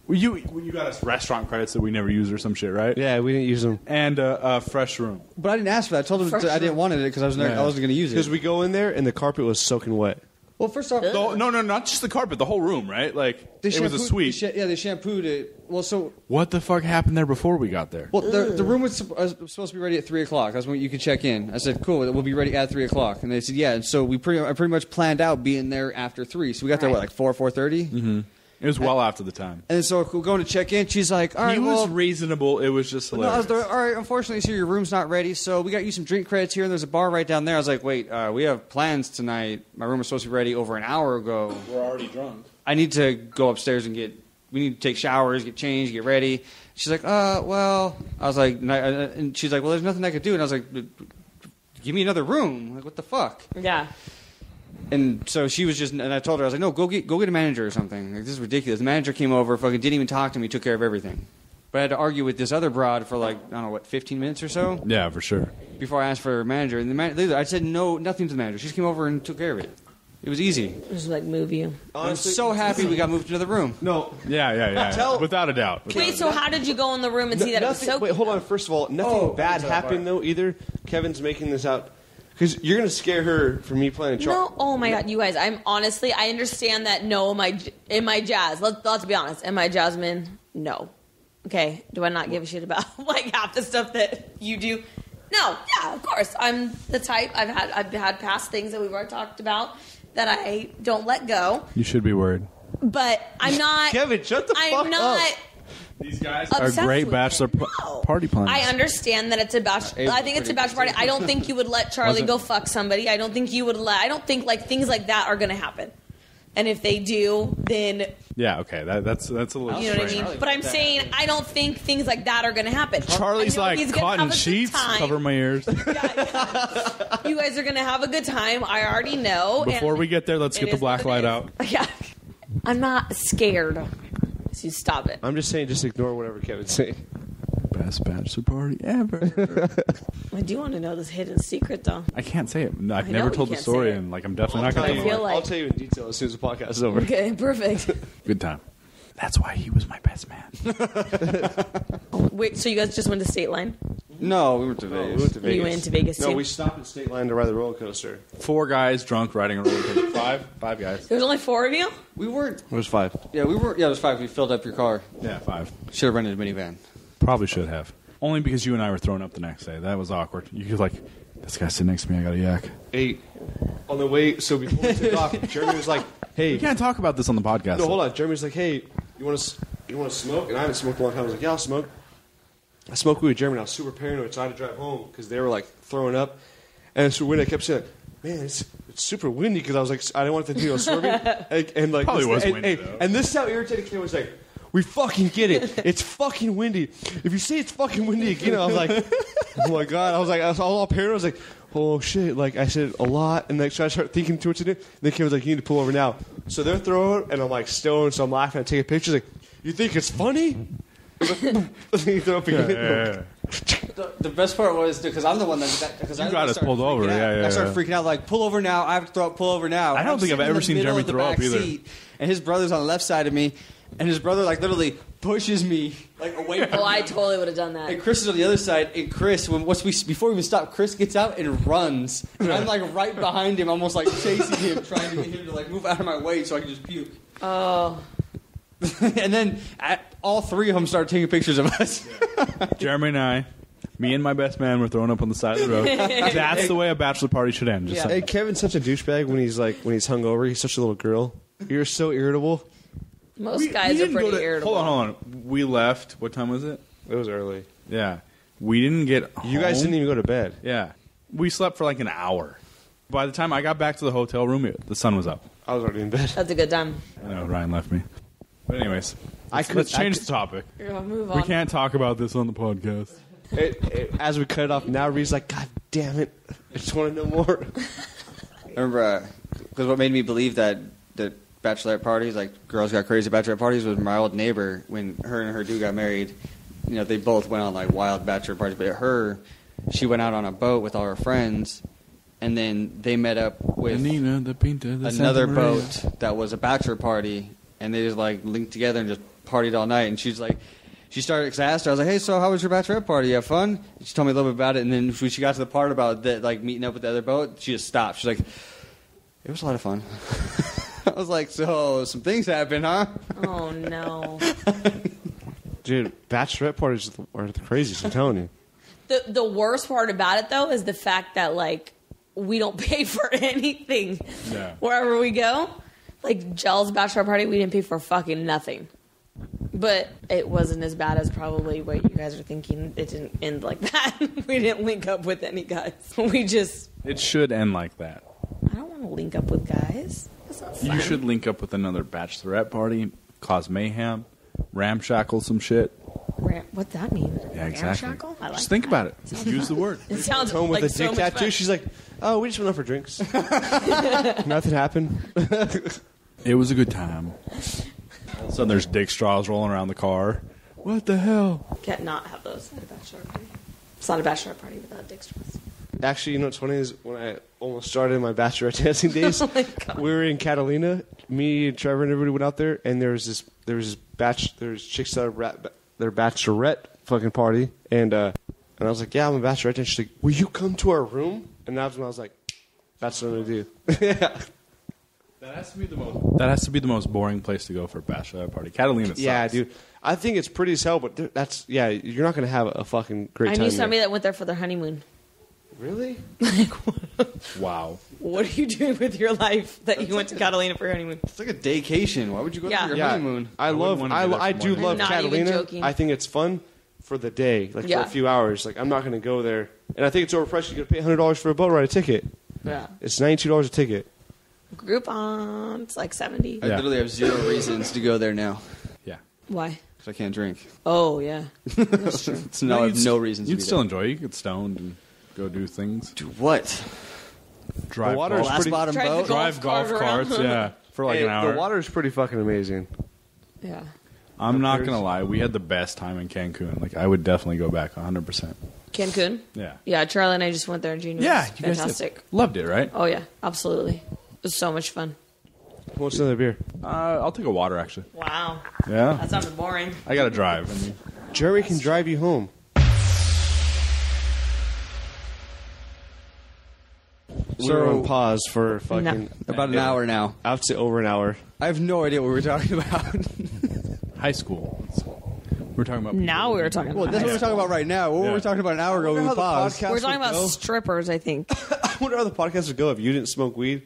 Well, you got us restaurant credits that we never use or some shit, right? Yeah, we didn't use them. And a fresh room. But I didn't ask for that. I told him I didn't want it because I wasn't going to use Because it. we go in there and the carpet was soaking wet. Well, first off, No, not just the carpet, the whole room, right? Like, it was a suite. They shampooed it. Well, so What the fuck happened there before we got there? the room was supposed to be ready at 3 o'clock. That's when you could check in. I said, cool, we'll be ready at 3 o'clock. And they said, yeah. And so I pretty much planned out being there after 3. So we got there, like 4:30? Mm-hmm. It was well after the time. And so we're going to check in. She's like, all right, He was well, reasonable. It was just no, hilarious. all right, unfortunately, so your room's not ready, so we got you some drink credits here, and there's a bar right down there. I was like, wait, we have plans tonight. My room was supposed to be ready over an hour ago. We're already drunk. I need to go upstairs and we need to take showers, get changed, get ready. She's like, well, I was like, and she's like, well, there's nothing I could do. And I was like, give me another room. Like, what the fuck? Yeah. And so she was and I told her, I was like, no, go get a manager or something. Like, this is ridiculous. The manager came over, fucking didn't even talk to me, took care of everything. But I had to argue with this other broad for like, I don't know, 15 minutes or so Yeah, for sure. before I asked for a manager. And I said nothing to the manager. She just came over and took care of it. It was easy. Just like move you. Honestly, I'm so happy we got moved to another room. No. Yeah. Without a doubt. Wait, so how did you go in the room and see that it was soaking? Wait, hold on. First of all, nothing bad sorry, happened, though, either. Kevin's making this out. Because you're going to scare her for me playing a No, oh my god, you guys! I understand that. No, in my jazz. Let's be honest. Am I Jasmine? No. Okay. Do I not give a shit about like half the stuff that you do? No. Yeah, of course. I'm the type. I've had past things that we've already talked about that I don't let go. You should be worried. But I'm not. Kevin, shut the fuck I'm not. up. These guys are Obsessed great with bachelor it. No. party plans. I understand that it's a bachelor. I think it's a bachelor party. I don't think you would let Charlie go fuck somebody. I don't think you would let. I don't think like things like that are going to happen. And if they do, then Yeah, okay. That's a little you know what I strange. mean. But I'm saying I don't think things like that are going to happen. Charlie's I know like, he's gonna cotton have a good sheets, time. cover my ears. Yeah. You guys are going to have a good time. I already know. Before and we get there, let's it get the is black what it light is. out. Yeah. I'm not scared. So you stop it. I'm just saying, just ignore whatever Kevin's saying. Best bachelor party ever. I do want to know this hidden secret, though. I can't say it. No, I've I know never you told the can't story, say it. and like I'm definitely not I'll going tell to. I feel like- I'll tell you in detail as soon as the podcast is over. Okay, perfect. Good time. That's why he was my best man. Wait, so you guys just went to State Line? No, we went to No, we Vegas. went to Vegas. You went to Vegas, No, too? we stopped at State Line to ride the roller coaster. 4 guys drunk riding a roller coaster. Five guys. There was only 4 of you? We weren't. It was 5. Yeah, we were. Yeah, it was 5. We filled up your car. Yeah, 5. Should have rented a minivan. Probably should have. Only because you and I were thrown up the next day. That was awkward. You could like, this guy sitting next to me. I got a yak. 8. On the way, so before we took off, Jeremy was like, hey. We can't talk about this on the podcast. No, hold on. Jeremy was like, hey, you want to smoke? And I haven't smoked in a long time. I was like, yeah, I'll smoke. I smoked weed with Jeremy, and I was super paranoid, so I had to drive home because they were like throwing up. And so when I kept saying, man, it's super windy because I was like, I didn't want the deal swerving. and like, Probably was and, windy, and, though. and this is how irritated Kim was like, we fucking get it. It's fucking windy. If you say it's fucking windy again, I was like, oh my God. I was all paranoid. I was like, oh shit. Like I said a lot. And like, so I started thinking too much in it. And then Kim was like, you need to pull over now. So they're throwing, and I'm like stoned, so I'm laughing. I take a picture. Like, you think it's funny? You throw up again. Yeah. The best part was because I'm the one that because You got us pulled over. Yeah. I started freaking out like pull over now. I have to throw up. Pull over now. I don't I'm think I've sitting in ever the seen middle Jeremy of the throw up back either. seat, and his brother's on the left side of me, and his brother like literally pushes me like away from Oh, I me. totally would have done that. And Chris is on the other side, and Chris, before we even stop, Chris gets out and runs. And I'm like right behind him, almost like chasing him, trying to get him to like move out of my way so I can just puke. Oh. And then all 3 of them started taking pictures of us. Jeremy and I, me and my best man, were thrown up on the side of the road. That's the way a bachelor party should end. Just Yeah. saying. Hey, Kevin's such a douchebag when he's hungover. He's such a little girl. You're so irritable. Most guys are didn't pretty go to- irritable. Hold on. We left. What time was it? It was early. Yeah. We didn't get home. You guys didn't even go to bed. Yeah. We slept for like an hour. By the time I got back to the hotel room, the sun was up. I was already in bed. That's a good time. I know, Ryan left me. But anyways, let's change the topic. Move on. We can't talk about this on the podcast. As we cut it off, now Reed's like, God damn it. I just want to know more. I remember, because what made me believe that bachelorette parties, like girls got crazy bachelorette parties, was my old neighbor when her and her dude got married. You know, they both went on like wild bachelor parties, but she went out on a boat with all her friends, and then they met up with another boat that was a bachelor party, and they just like linked together and just partied all night. And she's like, she started, cause I asked her, I was like, hey, so how was your bachelorette party? You have fun? She told me a little bit about it, and then when she got to the part about that, like meeting up with the other boat, she just stopped. She's like, it was a lot of fun. I was like, so some things happened, huh? Oh no. Dude, bachelorette parties are the craziest, I'm telling you. The worst part about it though is the fact that like we don't pay for anything wherever we go. Like Jell's bachelor party, we didn't pay for fucking nothing. But it wasn't as bad as probably what you guys are thinking. It didn't end like that. We didn't link up with any guys. It should end like that. I don't want to link up with guys. That's not fun. You should link up with another bachelorette party, cause mayhem, ramshackle some shit. What's that mean? Yeah, exactly. Ramshackle? I like Just think that. about it. Use the word. It sounds Home with like a dick so much tattoo. fun. She's like, oh, we just went out for drinks. Nothing happened. It was a good time. All of a sudden, there's dick straws rolling around the car. What the hell? Can't not have those at a bachelor party. It's not a bachelor party without dick straws. Actually, you know what's funny is when I almost started my bachelorette dancing days, Oh my God. we were in Catalina. Me and Trevor and everybody went out there, and there was chicks that were their bachelorette fucking party, and I was like, yeah, I'm a bachelorette, and she's like, will you come to our room? And that's when I was like, that's what I'm gonna do. Yeah. That has to be the most boring place to go for a bachelorette party. Catalina sucks. Yeah, dude. I think it's pretty as hell, but you're not gonna have a fucking great time. I knew there. somebody that went there for their honeymoon. Really? Wow. What are you doing with your life that you went to Catalina for your honeymoon? It's like a daycation. Why would you go Yeah. for your Yeah, honeymoon? I wouldn't wanna do that I for do more than love that. Not even Catalina. joking. I think it's fun for the day, like for Yeah. a few hours. Like I'm not gonna go there, and I think it's overpriced. You gotta pay $100 for a boat ride a ticket. Yeah. It's $92 a ticket. Groupon, it's like 70. I Yeah. literally have zero reasons to go there now Yeah. Why? because I can't drink. Oh, yeah. That's true. So now I have no reasons to You'd be still there. enjoy it. You could get stoned and go do things. Do what? Drive The water is golf, Glass pretty- bottom Drive the boat? golf drive golf cart around. carts, yeah, for like an hour. The water is pretty fucking amazing. Yeah. I'm not going to lie. We had the best time in Cancun. Like, I would definitely go back 100%. Cancun? Yeah. Yeah, Charlie and I just went there in June. It Yeah, was you guys fantastic. did. Loved it, right? Oh, yeah, absolutely. It was so much fun. Who wants another beer? I'll take a water, actually. Wow. Yeah? That sounded boring. I got to drive. I mean, Jerry can drive you home. So- We're on pause for fucking About an hour now. I would say over an hour. I have no idea what we were talking about. high school. We're talking about... Now we were talking Well, about that's what we're talking about right now. What were Yeah. we talking about an hour ago when we wonder how the paused? podcast We're talking would about go. strippers, I think. I wonder how the podcast would go if you didn't smoke weed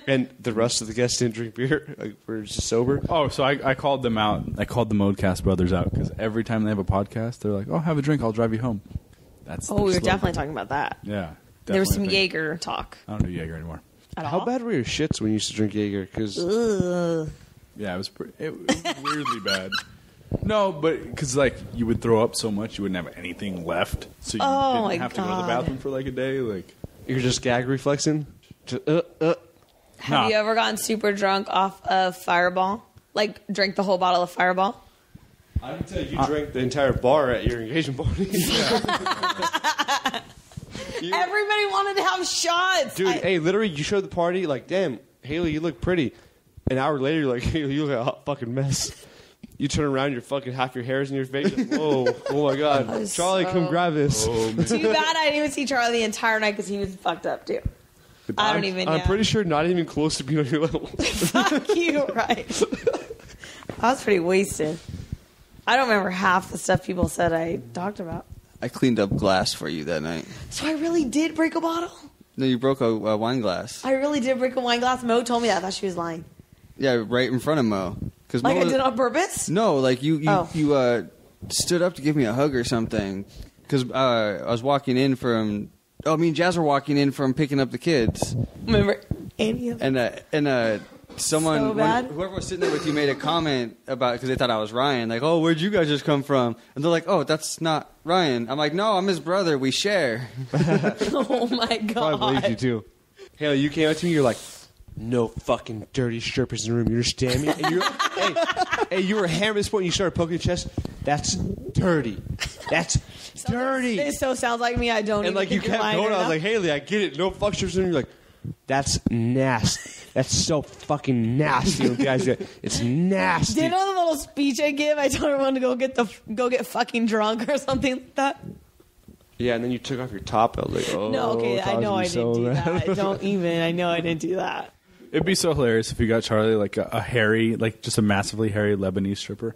and the rest of the guests didn't drink beer. Like, we're just sober. Oh, so I called them out. I called the ModeCast brothers out because every time they have a podcast, they're like, "Oh, have a drink. I'll drive you home." That's Oh, their we were slogan. definitely talking about that. Yeah. There was some definitely a thing. Jaeger talk. I don't do Jaeger anymore. At How all? bad were your shits when you used to drink Jaeger? Because Ugh. Yeah, it was weirdly bad. No, but because like you would throw up so much, you wouldn't have anything left, so you Oh, my didn't have to go to the God. bathroom for like a day. Like, you're just gag reflexing. Just, Have Nah. you ever gotten super drunk off of Fireball? Like, drank the whole bottle of Fireball? I can tell you drank the entire bar at your engagement party. Everybody wanted to have shots. Dude, hey, literally, you showed the party, like, damn, Hayley, you look pretty. An hour later, you're like, Hayley, you look like a hot fucking mess. You turn around, you're fucking half your hair's in your face. Like, whoa, oh my God. was Charlie, so- come grab this. oh, man. Too bad I didn't even see Charlie the entire night because he was fucked up, too. I don't even know. I'm pretty sure not even close to being on your level. Fuck you, right. I was pretty wasted. I don't remember half the stuff people said I talked about. I cleaned up glass for you that night. So I really did break a bottle? No, you broke a wine glass. I really did break a wine glass. Mo told me that. I thought she was lying. Yeah, right in front of Mo. Cause Like Mo I did on purpose? No, like you Oh. stood up to give me a hug or something. Because I was walking in from me and Jazz were walking in from picking up the kids, Remember, Andy? and someone, So bad. whoever was sitting there with you, made a comment about because they thought I was Ryan. Like, oh, where'd you guys just come from? And they're like, oh, that's not Ryan. I'm like, no, I'm his brother. We share. Oh my I believe you god! too. Haley, you came up to me. You're like, no fucking dirty strippers in the room. You understand me? And you're, hey, you were hammering this point. And you started poking your chest. That's dirty. That's dirty. It so sounds like me. I don't. And even like you think you're kept lying going. right I was now. like, Haley, I get it. No fuck strippers in the room. You're like, that's nasty. That's so fucking nasty. When guys do it. It's nasty. Do you know the little speech I give? I told everyone to go get fucking drunk or something like that. Yeah, and then you took off your top. I was like, oh. No, okay, I know I didn't do that. Don't even. I know I didn't do that. It'd be so hilarious if you got Charlie like a hairy, like just a massively hairy Lebanese stripper.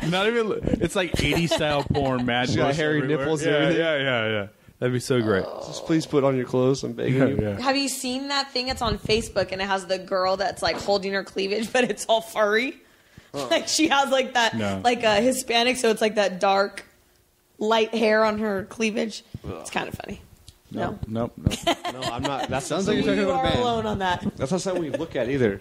Not even. It's like 80s style porn, mad. She's got bush hairy everywhere. nipples and Yeah, everything. yeah. That'd be so great. Just please put on your clothes. I'm begging you. Yeah. Have you seen that thing? It's on Facebook and it has the girl that's like holding her cleavage, but it's all furry. Like she has like that, No. like a Hispanic, so it's like that dark, light hair on her cleavage. It's kind of funny. No, Nope. No, I'm not. That Sounds like you're talking you about a are band. alone on that. That's not something we look at either.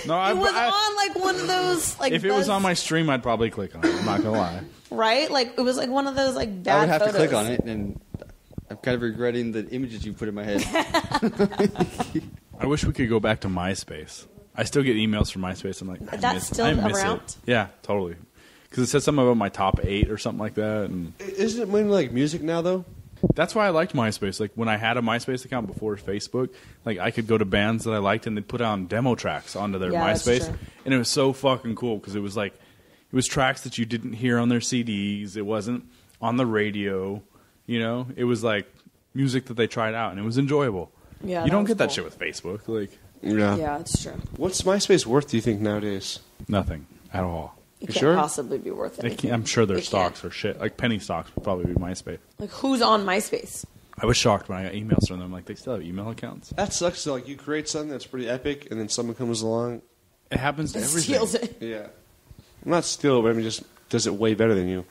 No, It was on like one of those like. if it was buzz- on my stream, I'd probably click on it. I'm not gonna lie. right, like it was like one of those like bad. I would have photos. to click on it, and I'm kind of regretting the images you put in my head. I wish we could go back to MySpace. I still get emails from MySpace. I'm like, That's still I miss around? it. Yeah, totally. Because it said something about my top 8 or something like that, and Isn't it mainly like music now, though? that's why I liked MySpace. Like when I had a MySpace account before Facebook, like I could go to bands that I liked and they'd put on demo tracks onto their Yeah, that's MySpace, true. and it was so fucking cool because it was like it was tracks that you didn't hear on their CDs. It wasn't on the radio. You know, it was like music that they tried out, and it was enjoyable. Yeah, you that don't was get that cool. shit with Facebook. Like Yeah, it's true. What's MySpace worth, do you think, nowadays? nothing at all. It You can't sure? possibly be worth They it. can't, I'm sure their It stocks can't. are shit. Like penny stocks would probably be MySpace. Like who's on MySpace? I was shocked when I got emails from them. Like they still have email accounts. That sucks. So, like, you create something that's pretty epic, and then someone comes along. It happens to It everything. steals it. Yeah. Not still, but I mean, just does it way better than you.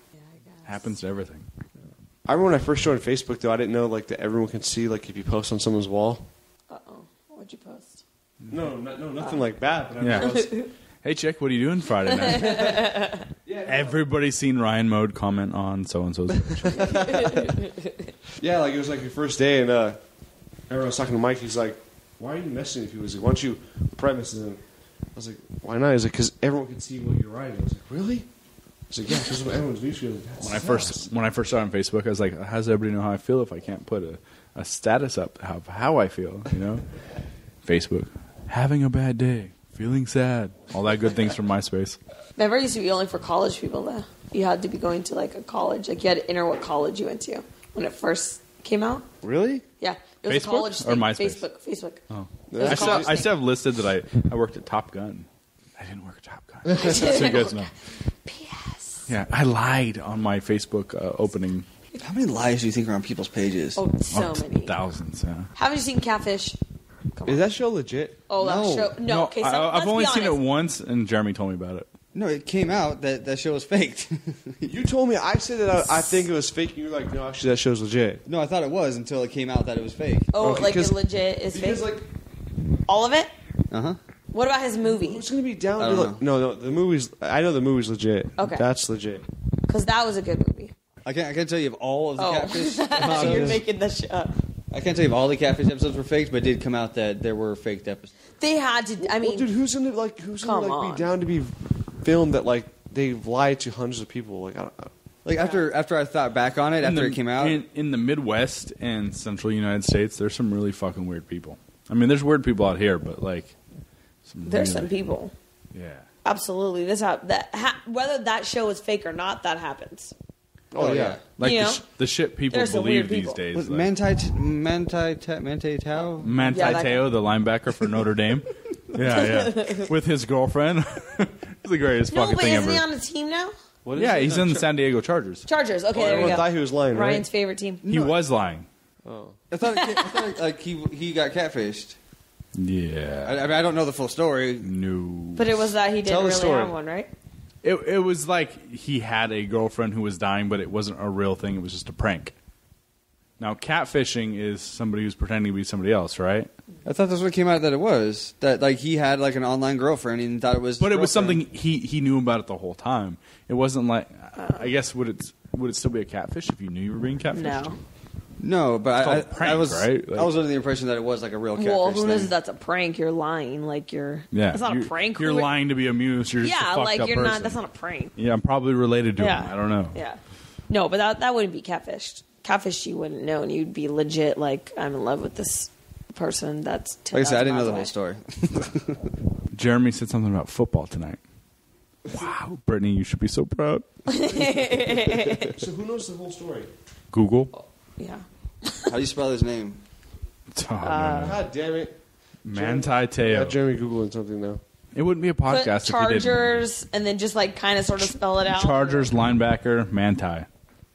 Happens to everything. I remember when I first joined Facebook, though, I didn't know like that everyone can see like if you post on someone's wall. What'd you post? No, nothing like that. But I Yeah. was, Hey, chick, what are you doing Friday night? Everybody's seen Ryan Mode comment on so and so's. yeah, like it was like your first day, and everyone was talking to Mike. He's like, "Why are you messing with people?" He's like, "Why don't you premise it?" I was like, "Why not?" He's like, "Because everyone can see what you're writing." I was like, "Really?" He's like, "Yeah, because everyone's news feed." When I first started on Facebook, I was like, how does everybody know how I feel if I can't put a status up of how I feel? You know, Facebook, having a bad day, feeling sad, all that good things from MySpace. Remember, it used to be only for college people, though. You had to be going to like a college. Like you had to enter what college you went to when it first came out. Really? Yeah, it was Facebook a college or thing. MySpace? Facebook. Oh, It was a I college still have listed that I worked at Top Gun. I didn't work at Top Gun. thing. So you guys know. P.S. Yeah, I lied on my Facebook opening. How many lies do you think are on people's pages? Oh, so many. Thousands. Yeah. Haven't you seen Catfish? Come on. Is that show legit? Oh, that No. show. No, okay. So I've let's only be seen it honest. once, and Jeremy told me about it. No, it came out that show was faked. You told me. I said that I think it was fake. And you were like, "No, actually, that show's legit." No, I thought it was until it came out that it was fake. Oh, Okay, like 'cause- it legit is fake. Because like, All of it. Uh huh. What about his movie? who's gonna be down I to don't like? No, the movie's. I know the movie's legit. Okay. That's legit. Because that was a good movie. I can't tell you if all of the Oh. catfish You're episodes. making this shit up. I can't tell you if all the catfish episodes were faked, but it did come out that there were faked episodes. They had to. I mean, Well, dude, who's gonna Come be on. down to be filmed that like they lied to hundreds of people? Like, I don't know. Like after I thought back on it, after it came out, in the Midwest and Central United States, there's some really fucking weird people. I mean, there's weird people out here, but like, there's some people. Yeah. Absolutely, whether that show is fake or not, that happens. Oh yeah. Like You the, know? the shit people There's some believe weird these people. days. was Like, Manti Tao? Manti Yeah, that Te'o, the linebacker for Notre Dame. Yeah. With his girlfriend. It's the greatest No, fucking but thing isn't he ever. on a team now? What is Yeah, it? he's in the San Diego Chargers. Chargers. Okay, Oh, there we everyone go. thought he was lying, right? Ryan's favorite team. He was lying. I thought like he got catfished. Yeah. I mean, I don't know the full story. No. But it was that he Tell didn't the really story. have one, right? It was like he had a girlfriend who was dying, but it wasn't a real thing. It was just a prank. Now, catfishing is somebody who's pretending to be somebody else, right? I thought that's what came out that it was. That like he had like an online girlfriend and thought it was. But it was girlfriend. something he knew about it the whole time. It wasn't like I guess would it still be a catfish if you knew you were being catfished? No. No, but called a prank, I was right? Like- I was under the impression that it was like a real catfish. Well, who knows thing. if that's a prank? You're lying. Like you're. Yeah, It's not a prank. You're Who- lying to be amused. You're just a Yeah, fucked like up you're person. not. That's not a prank. Yeah, I'm probably related to Yeah. him. I don't know. Yeah. No, but that wouldn't be catfished. Catfish, you wouldn't know, and you'd be legit. Like I'm in love with this person. That's 10, Like I said, I didn't know the miles whole away. story. Jeremy said something about football tonight. Wow, Brittany, you should be so proud. So who knows the whole story? Google. Yeah. How do you spell his name? Oh, man. God damn it. Manti Got Teo. Jeremy Googling something now. It wouldn't be a Put podcast if you didn't. Chargers, and then just like kind of sort of spell it out. Chargers linebacker Manti,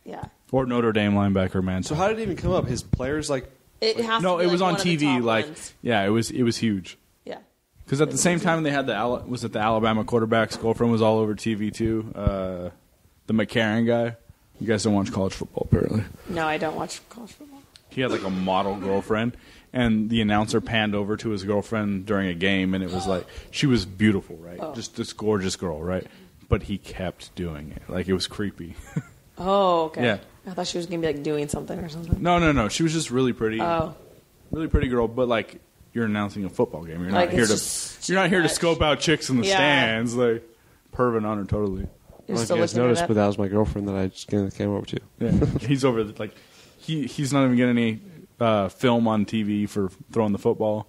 Yeah. or Notre Dame linebacker Manti. So how did it even come up? His players like It has. No, to be, it was like, on one of the TV. top Like, ones. yeah, it was huge. Yeah. Because at the same time they had the Alabama quarterback's girlfriend was all over TV too. The McCarron guy. You guys don't watch college football apparently. No, I don't watch college football. He had like a model girlfriend, and the announcer panned over to his girlfriend during a game, and it was like she was beautiful, right? Oh. Just this gorgeous girl, right? But he kept doing it, like it was creepy. Oh, okay. Yeah. I thought she was gonna be like doing something or something. No. She was just really pretty, Oh. really pretty girl. But like you're announcing a football game, you're Like, not here it's to just you're not here to too much. scope out chicks in the Yeah. stands, like perving on her totally. You're I don't know if still you guys looking noticed, it up. but that was my girlfriend that I just came over to. Yeah, he's over like he's not even getting any film on TV for throwing the football.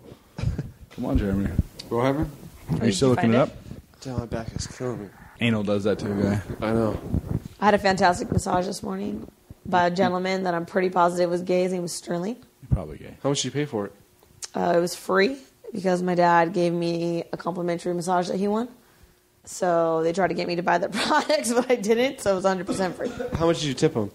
Come on, Jeremy. What happened? Are you Did still you looking find it it? up? Damn, my back is killing me. Anal does that too, guy. I know. I had a fantastic massage this morning by a gentleman that I'm pretty positive was gay. His name was Sterling. You're probably gay. How much did you pay for it? It was free because my dad gave me a complimentary massage that he won. So they tried to get me to buy the products, but I didn't. So it was 100% free. How much did you tip him?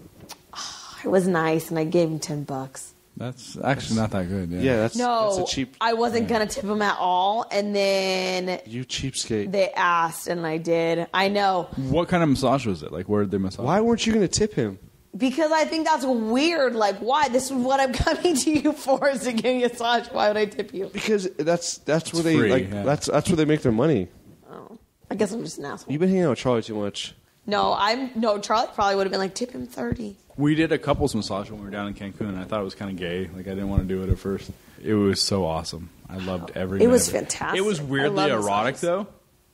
It was nice, and I gave him $10. That's actually not that good. Yeah. Yeah, that's No, a cheap. I wasn't gonna tip him at all, and then You cheapskate. they asked, and I did. I know What kind of massage was it? Like, where did they massage? Why weren't you going to tip him? because I think that's weird. Like, why? This is what I'm coming to you for, is to give you a massage. Why would I tip you? Because that's where they free, like yeah. that's where they make their money. Oh, I guess I'm just an asshole. You've been hanging out with Charlie too much. No, Charlie probably would have been like, tip him 30. We did a couples massage when we were down in Cancun, and I thought it was kind of gay. Like, I didn't want to do it at first. It was so awesome. I loved every It minute was of fantastic. It was I weirdly love erotic, massages. though.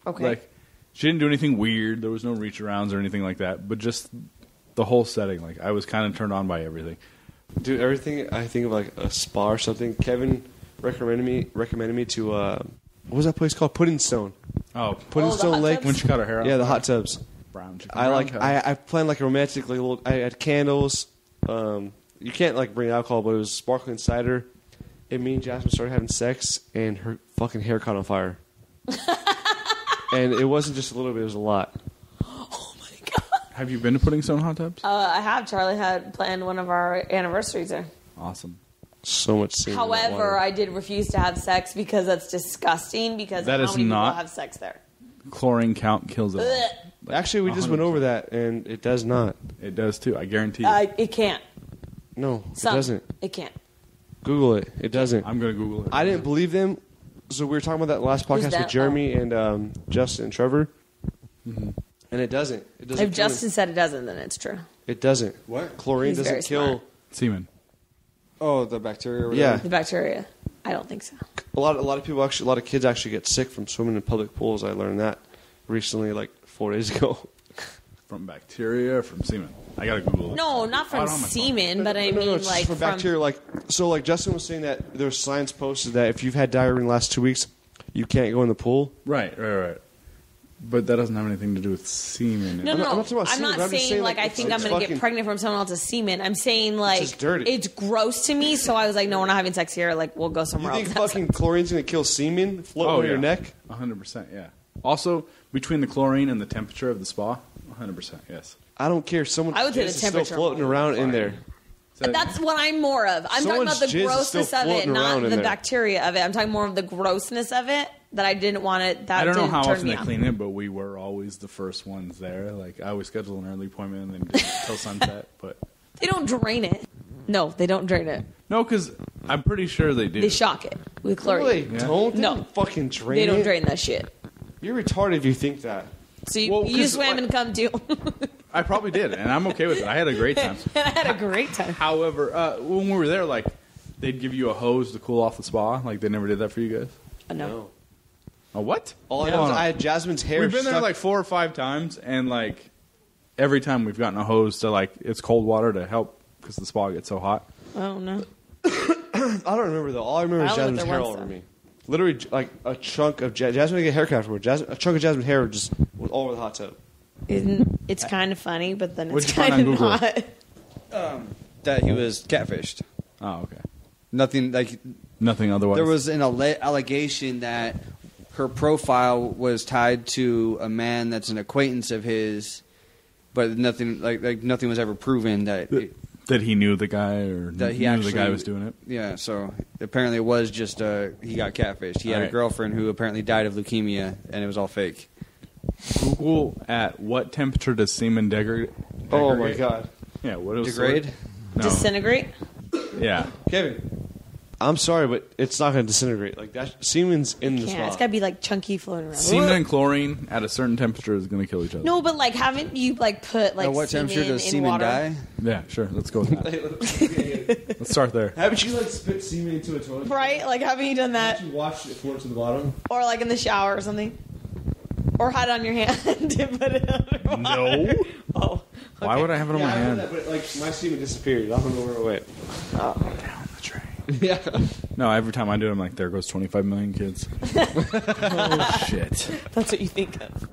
Okay. Like, she didn't do anything weird. There was no reach arounds or anything like that. But just the whole setting, like, I was kind of turned on by everything. Dude, everything I think of like a spa or something. Kevin recommended me to what was that place called? Pudding Stone. Oh, Pudding the Stone hot Lake. tubs? when she cut her hair off. Yeah, the hot tubs. Brown chicken. I like. I planned like a romantic like little. I had candles. You can't like bring alcohol, but it was sparkling cider. And me and Jasmine started having sex, and her fucking hair caught on fire. And it wasn't just a little bit; it was a lot. Oh my god. Have you been to Pudding Stone hot tubs? I have. Charlie had planned one of our anniversaries there. Awesome. So much. semen in that However, water. I did refuse to have sex because that's disgusting. Because That how is many not- people have sex there? Chlorine count kills it all. Ugh. Like, Actually, we just went 100%. over that, and it does not. It does too. I guarantee you. It can't. No, Some. it doesn't. It can't. Google it. It doesn't. I'm gonna Google it. I didn't believe them. So we were talking about that last Who's podcast that? with Jeremy and Justin and Trevor, and it doesn't. It doesn't. If Justin said it doesn't, then it's true. it doesn't. What? Chlorine He's doesn't very kill. smart. Semen. Oh, the bacteria. Or Yeah. whatever. The bacteria. I don't think so. A lot of people actually, a lot of kids actually get sick from swimming in public pools. I learned that recently, like 4 days ago. From bacteria or from semen? I gotta Google it. No, not I from don't have my phone. semen, but I No, mean it's like from bacteria. Like so, like Justin was saying that there's science posted that if you've had diarrhea in the last 2 weeks, you can't go in the pool. Right. But that doesn't have anything to do with semen. No, I'm no, not talking about I'm semen, not but I'm just saying saying, like like, I think it's I'm going to fucking- get pregnant from someone else's semen. I'm saying like just dirty. it's gross to me, so I was like, no, we're not having sex here. Like we'll go You somewhere think else. fucking chlorine's gonna kill semen floating on your neck? 100%. Yeah. Also, between the chlorine and the temperature of the spa, 100%. Yes. I don't care. Someone's I would say jizz the is still temperature floating will around in fine. there. That's what I'm more of. I'm talking about Someone's the jizz is grossness still of it, floating not around in the there. bacteria of it. I'm talking more of the grossness of it that I didn't want it. That I don't know didn't how turn often me they on. clean it, but we were always the first ones there. Like, I always schedule an early appointment and then do it until sunset. But They don't drain it. No, they don't drain it. No, because I'm pretty sure they do. They shock it with chlorine. No, they don't. They No. don't fucking drain They don't it. drain that shit. You're retarded if you think that. So you, Well, you 'cause, swam and come too. I probably did, and I'm okay with it. I had a great time. And I had a great time. However, when we were there, like, they'd give you a hose to cool off the spa. Like, they never did that for you guys. No. Oh, what? All I know is I had Jasmine's hair. We've been there stuck- like 4 or 5 times, and like every time we've gotten a hose to like it's cold water to help because the spa gets so hot. Oh no. I don't remember though. All I remember is I only went Jasmine's there hair once, all over though. me. Literally, like a chunk of Jasmine to get a haircut afterward. A chunk of Jasmine's hair just was all over the hot tub. It's kind of funny, but then What'd it's you find kind on of Google? not. That he was catfished. Oh, okay. Nothing like Nothing otherwise. there was an allegation that her profile was tied to a man that's an acquaintance of his, but nothing like nothing was ever proven that. that he knew the guy or That he knew actually the guy was doing it. Yeah, so apparently it was just he got catfished. He had a Alright. girlfriend who apparently died of leukemia, and it was all fake. Google at what temperature does semen degrade? Oh my god, Yeah, what was Degrade? No. Disintegrate? Yeah. Kevin. I'm sorry, but it's not going to disintegrate. Like that, semen's in the Yeah, spot. it's got to be like chunky floating around. Semen and chlorine at a certain temperature is going to kill each other. No, but like, haven't you like put like At what temperature semen does in semen water? die? Yeah, sure. Let's go with that. Let's start there. Haven't you like spit semen into a toilet? Right? Like, haven't you done that? Haven't you watched it float to the bottom? Or like in the shower or something? Or hide it on your hand and put it underwater? No. Oh. Why would I have it on my I did hand? that, but like my semen disappeared. I don't know where it went. Oh. Down the drain. Yeah. No, every time I do it, I'm like, there goes 25 million kids. Oh, shit. That's what you think of.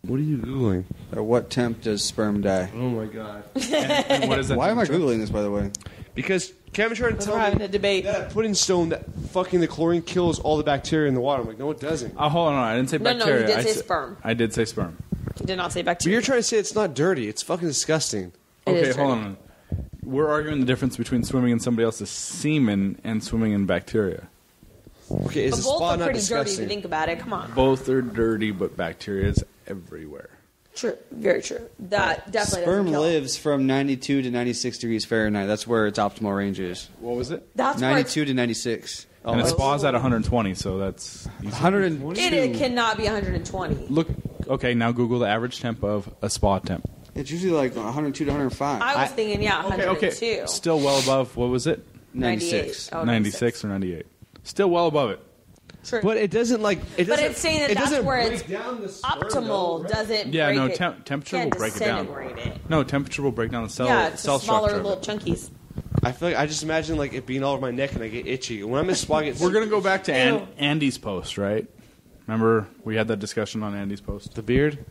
What are you googling? At what temp does sperm die? Oh my god. And what is that? Why am I temperature? googling this, by the way? Because Kevin tried to We're tell having me a debate. that pudding stone that fucking the chlorine kills all the bacteria in the water. I'm like, no, it doesn't. Oh, hold on. I didn't say No, no, bacteria. you did I say sa- sperm. I did say sperm. You did not say But bacteria. you're trying to say it's not dirty. It's fucking disgusting. It Okay, is hold dirty. on. We're arguing the difference between swimming in somebody else's semen and swimming in bacteria. Okay, is But the both spa are not pretty dirty if you disgusting? think about it. Come on. Both are dirty, but bacteria is everywhere. True. Very true. That definitely Sperm doesn't kill. lives from 92 to 96 degrees Fahrenheit. That's where its optimal range is. What was it? That's where it's, 92 to 96. And a Oh. spa's at 120, so that's easy. 102. it cannot be 120. Look, okay, now Google the average temp of a spa temp. It's usually like 102 to 105. I was thinking, yeah, 102. Okay, still well above, what was it? 96. Oh, 96 or 98. Still well above it. True. But it doesn't like. It But doesn't, it's saying that it that's doesn't where break it's down the sperm, though, optimal right? doesn't Yeah, break no, it. temperature Can't will break it down. disintegrate it. No, temperature will break down the cell, Yeah, it's cell just smaller structure. little chunkies. I feel like I just imagine like it being all over my neck and I get itchy. When I'm in spa, I get We're going to go back to Ew. Andy's post, right? Remember we had that discussion on Andy's post? the beard,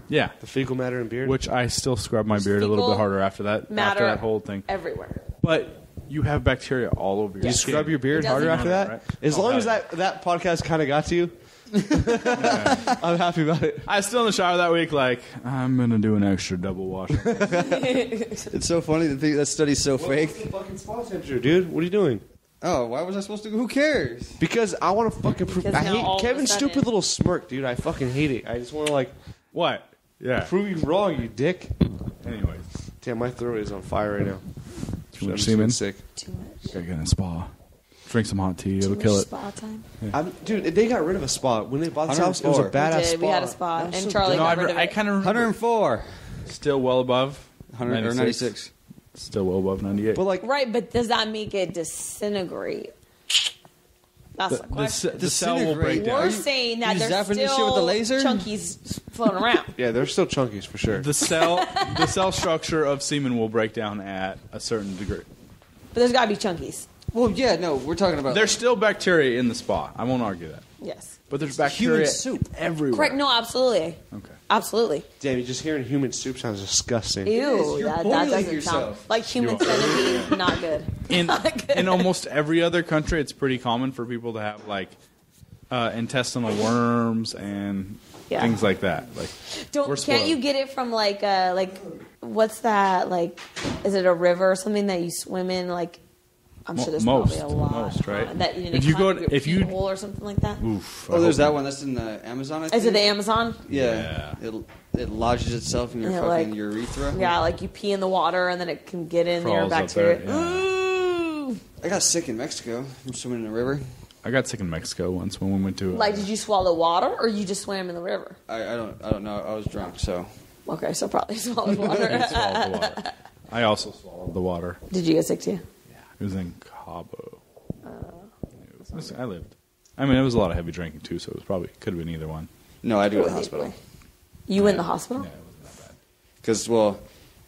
Yeah. the fecal matter and beard. Which I still scrub my beard a little Fecal bit harder after that matter after that whole thing. everywhere. But you have bacteria all over your you skin. scrub your beard It harder doesn't after matter, that. right? As Oh, long as hell that podcast kind of got to you, I'm happy about it. I was still in the shower that week like, I'm going to do an extra double wash. It's so funny to think that study's so fake. What's the fucking spa temperature, dude? What are you doing? Oh, why was I supposed to? Who cares? Because I want to fucking prove. Because I now all hate of a Kevin's sudden- stupid little smirk, dude. I fucking hate it. I just want to like What? Yeah. prove you wrong, you dick. Anyways. Damn, my throat is on fire right now. Too I'm much just getting semen. sick. Too much. Gotta get in a spa. Drink some hot tea. Too It'll much kill it. spa time. Dude, they got rid of a spa when they bought this house. It was a 104. badass We did. spa. We had a spa, That was and so Charlie dumb. No, got rid of I it. kind of remember. 104. Still well above 100 or 96. Still well above 98. But like, Right, but does that make it disintegrate? That's the question. the cell will break Disintegrate. down. We're saying that you there's zapping this shit still with the laser? chunkies floating around. yeah, they're still chunkies for sure. The cell structure of semen will break down at a certain degree. But there's got to be chunkies. Well, yeah, no, we're talking about There's still bacteria in the spa. I won't argue that. Yes. But there's human bacteria soup. everywhere. Correct. No, absolutely. Okay. Absolutely. Damn, just hearing human soup sounds disgusting. Ew. You're That boiling doesn't yourself. sound like human You are. centipede. Not good. In almost every other country, it's pretty common for people to have like intestinal worms and Yeah. things like that. Like we're Can't spoiled. you get it from like what's that? Like, is it a river or something that you swim in? Like, I'm sure there's Most. probably a lot. Most, right? That If you go to- if you- hole or something like that. Oof. Oh, there's that one. That's in the Amazon, I think. Is it the Amazon? Yeah. It lodges itself in your Yeah, fucking like- urethra. Yeah, like you pee in the water and then it can get in there Crawls up bacteria. there, yeah. I got sick in Mexico. I'm swimming in the river. I got sick in Mexico once when we went to. Like, did you swallow water or you just swam in the river? I don't know. I was drunk, so. Okay, so probably swallowed water. I swallowed the water. I also swallowed the water. Did you get sick too? Yeah, it was in Cabo. I lived. I mean, it was a lot of heavy drinking too, so it was probably could have been either one. No, I had to go to the hospital. You in the hospital? Yeah, it wasn't that bad. Because, well,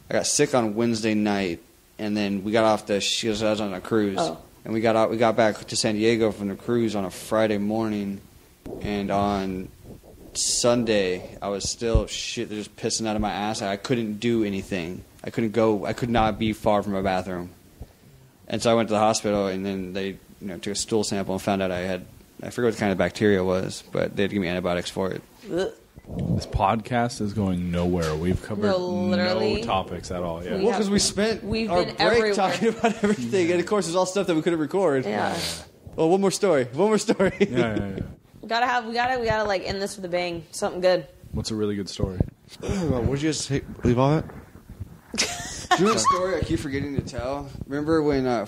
I got sick on Wednesday night, and then we got off the. She was on a cruise, and we got back to San Diego from the cruise on a Friday morning, and on Sunday I was still just pissing out of my ass. I couldn't do anything. I couldn't go. I could not be far from a bathroom, and so I went to the hospital, and then they took a stool sample and found out I forget what kind of bacteria it was, but they had to give me antibiotics for it. Ugh. This podcast is going nowhere. We've covered no topics at all. Yeah. Well, because we spent our break everywhere. talking about everything, and of course, it's all stuff that we couldn't record. Yeah. Well, one more story. Yeah. We gotta like end this with a bang. Something good. What's a really good story? Where'd you guys leave all that? Do you know the story I keep forgetting to tell? Remember when I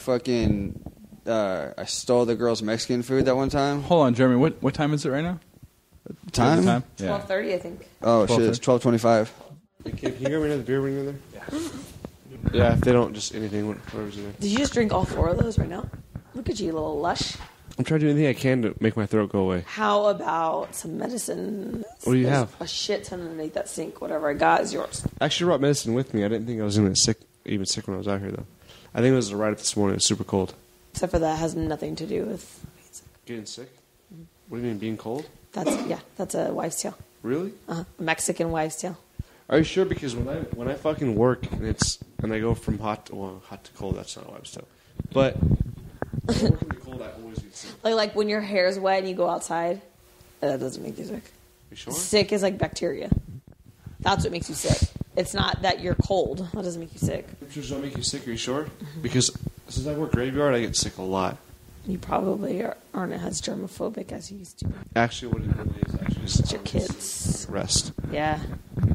stole the girl's Mexican food that one time? Hold on, Jeremy. What time is it right now? Time? Yeah. 12:30, I think. Oh, shit. It's 12:25. Can you grab me another beer when you're there? Yeah, if they don't, just anything, whatever's in there. Did you just drink all 4 of those right now? Look at you, little lush. I'm trying to do anything I can to make my throat go away. How about some medicine? What do you have? A shit ton underneath that sink. Whatever I got is yours. I actually brought medicine with me. I didn't think I was even sick when I was out here, though. I think it was right up this morning. It was super cold. Except for that has nothing to do with Getting sick? What do you mean, being cold? That's a wives' tale. Really? A Mexican wives' tale. Are you sure? Because when I fucking work and I go from hot to cold, that's not a wives' tale. But from the cold, I always get sick. Like when your hair's wet and you go outside, that doesn't make you sick. You sure? Sick is like bacteria. That's what makes you sick. It's not that you're cold. That doesn't make you sick. Temperatures don't make you sick. Are you sure? Because since I work graveyard, I get sick a lot. You probably aren't as germophobic as you used to. Actually, what it really is It's your kids. Rest. Yeah.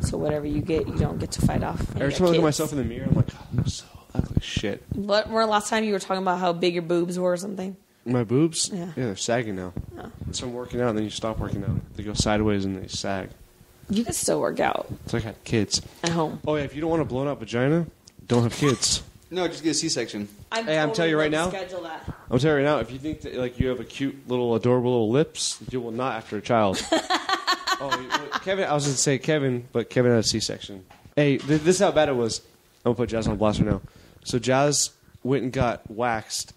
So whatever you get, you don't get to fight off. Every time I look at myself in the mirror, I'm like, oh, I'm so ugly shit. What? Where last time you were talking about how big your boobs were or something? My boobs? Yeah. Yeah, they're sagging now. Oh. So I'm working out, and then you stop working out. They go sideways and they sag. You can still work out It's like I had kids. at home. Oh, yeah, if you don't want a blown out vagina, don't have kids. No, just get a C-section. Hey, I'm telling you right now. Schedule that. I'm telling you right now, if you think that like you have a cute little adorable little lips, you will not after a child. Kevin, I was going to say Kevin, but Kevin had a C-section. Hey, this is how bad it was. I'm going to put Jazz on blast right now. So Jazz went and got waxed,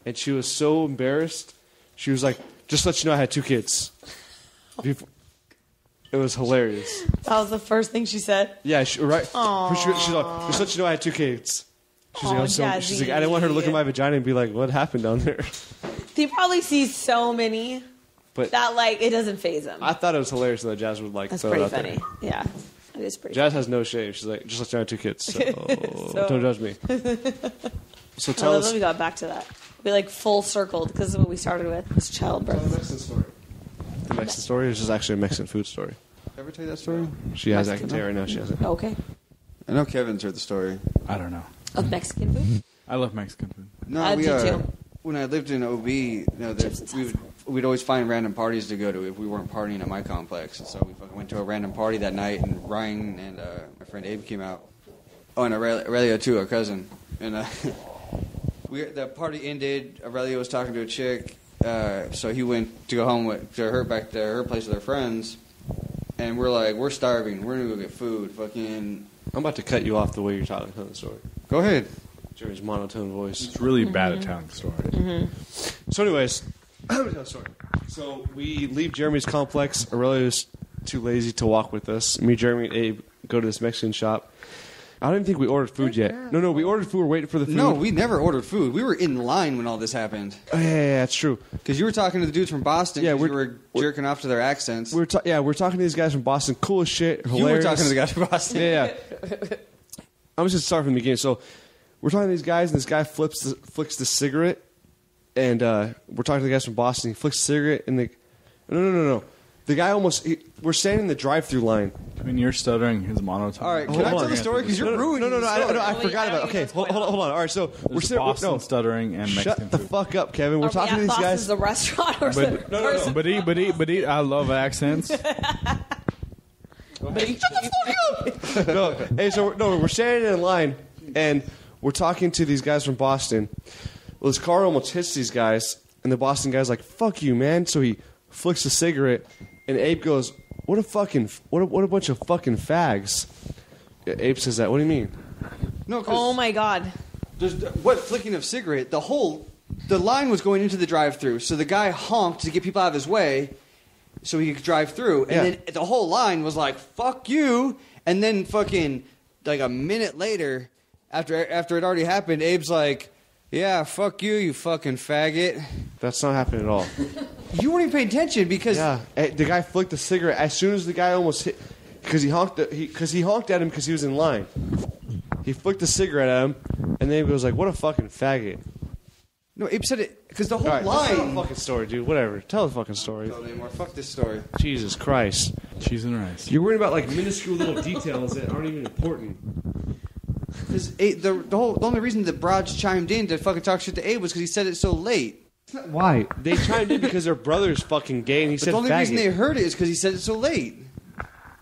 and she was so embarrassed. She was like, just to let you know I had 2 kids. It was hilarious. That was the first thing she said. Yeah, right. She's like, just to let you know I had 2 kids. She's like, I didn't want her to look at my vagina and be like, what happened down there? He probably sees so many But that like it doesn't faze him. I thought it was hilarious that Jazz would like That's throw pretty it out funny. there. Yeah, it is pretty. Jazz has no shame. She's like, just let you know I have 2 kids, so, don't judge me. So I tell love us. that we got back to that. We like full circled because of what we started with was Tell the childbirth. Mexican story. The Mexican story is just actually a Mexican food story. Ever tell you that story? She has. I can tell you right now. She has it. Okay, I know Kevin's heard the story. I don't know. of Mexican food. I love Mexican food. No, I we do too. When I lived in OB, we'd always find random parties to go to if we weren't partying at my complex. And so we fucking went to a random party that night, and Ryan and my friend Abe came out. Oh, and Aurelio too, our cousin. And the party ended. Aurelio was talking to a chick, so he went to go home back to her place with her friends. And we're like, we're starving. We're gonna go get food. Fucking. I'm about to cut you off the way you're telling the story. Go ahead. Jerry's monotone voice. It's really bad at telling the story. So, anyways, I'm gonna tell the story. So we leave Jeremy's complex. Aurelio's too lazy to walk with us. Me, Jeremy, and Abe go to this Mexican shop. I don't even think we ordered food yet. No, we ordered food. We're waiting for the food. No, we never ordered food. We were in line when all this happened. Oh, yeah, that's true. Because you were talking to the dudes from Boston. Yeah, you were jerking off to their accents. We're talking to these guys from Boston. Cool as shit. Hilarious. You were talking to the guys from Boston. Yeah. I'm just gonna start from the beginning. So we're talking to these guys, and this guy flicks the cigarette, and we're talking to the guys from Boston. He flicks the cigarette, and no. The guy almost we're standing in the drive-through line. Between your stuttering, his monotone. All right, can I tell the story? Because you're ruining No, the story. I forgot about it. Okay, hold on. All right, so we're There's sitting... Boston stuttering and Mexican Shut the food. fuck up, Kevin. We're talking to these guys. Boston's the restaurant or something. But eat. I love accents. No, hey, so we're standing in line, and we're talking to these guys from Boston. Well, this car almost hits these guys, and the Boston guy's like, "Fuck you, man!" So he flicks a cigarette, and Abe goes, "What a bunch of fucking fags." Yeah, Abe says that. What do you mean? No, 'cause Oh my god. what flicking of cigarette? The line was going into the drive-through, so the guy honked to get people out of his way, so he could drive through, and then the whole line was like, "Fuck you!" And then fucking like a minute later, after it already happened, Abe's like, "Yeah, fuck you, you fucking faggot." That's not happening at all. You weren't even paying attention because Yeah, the guy flicked the cigarette as soon as the guy almost hit, because he honked at him because he was in line. He flicked the cigarette at him, and then he was like, "What a fucking faggot." no, Abe said it because the whole All right, let's tell line. the fucking story, dude. Whatever. Tell the fucking story. Tell me more. Fuck this story. Jesus Christ. Cheese and rice. You're worried about like minuscule little details that aren't even important. Because the only reason the broads chimed in to fucking talk shit to Abe was because he said it so late. Why? They chimed in because their brother's fucking gay, and he But said the only faggot. reason they heard it is because he said it so late.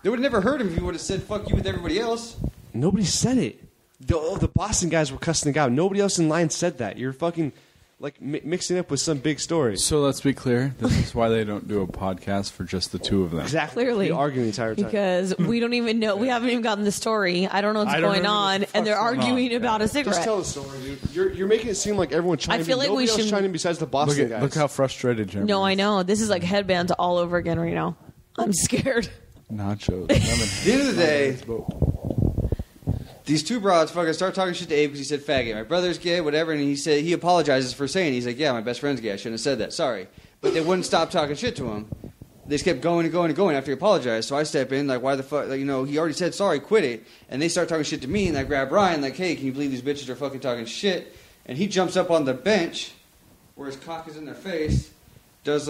They would have never heard him if he would have said "fuck you" with everybody else. Nobody said it. The Boston guys were cussing the guy out. Nobody else in line said that. You're fucking like mixing up with some big story. So let's be clear. This is why they don't do a podcast for just the two of them. Exactly. Clearly. They arguing the entire time. Because we don't even know. We haven't even gotten the story. I don't know what's going on. And they're arguing about a Just cigarette. tell the story, dude. You're making it seem like everyone chimed in. feel like Nobody we else should- chimed in besides the Boston guys. Look how frustrated Jeremy No, I is. know. This is like headbands all over again right now. I'm scared. Nachos. At the end of the day, these two broads fucking start talking shit to Abe because he said faggot. My brother's gay, whatever, and he said he apologizes for saying it. He's like, yeah, my best friend's gay. I shouldn't have said that. Sorry. But they wouldn't stop talking shit to him. They just kept going and going and going after he apologized. So I step in, like, why the fuck? Like, he already said sorry, quit it. And they start talking shit to me, and I grab Ryan, like, hey, can you believe these bitches are fucking talking shit? And he jumps up on the bench where his cock is in their face, does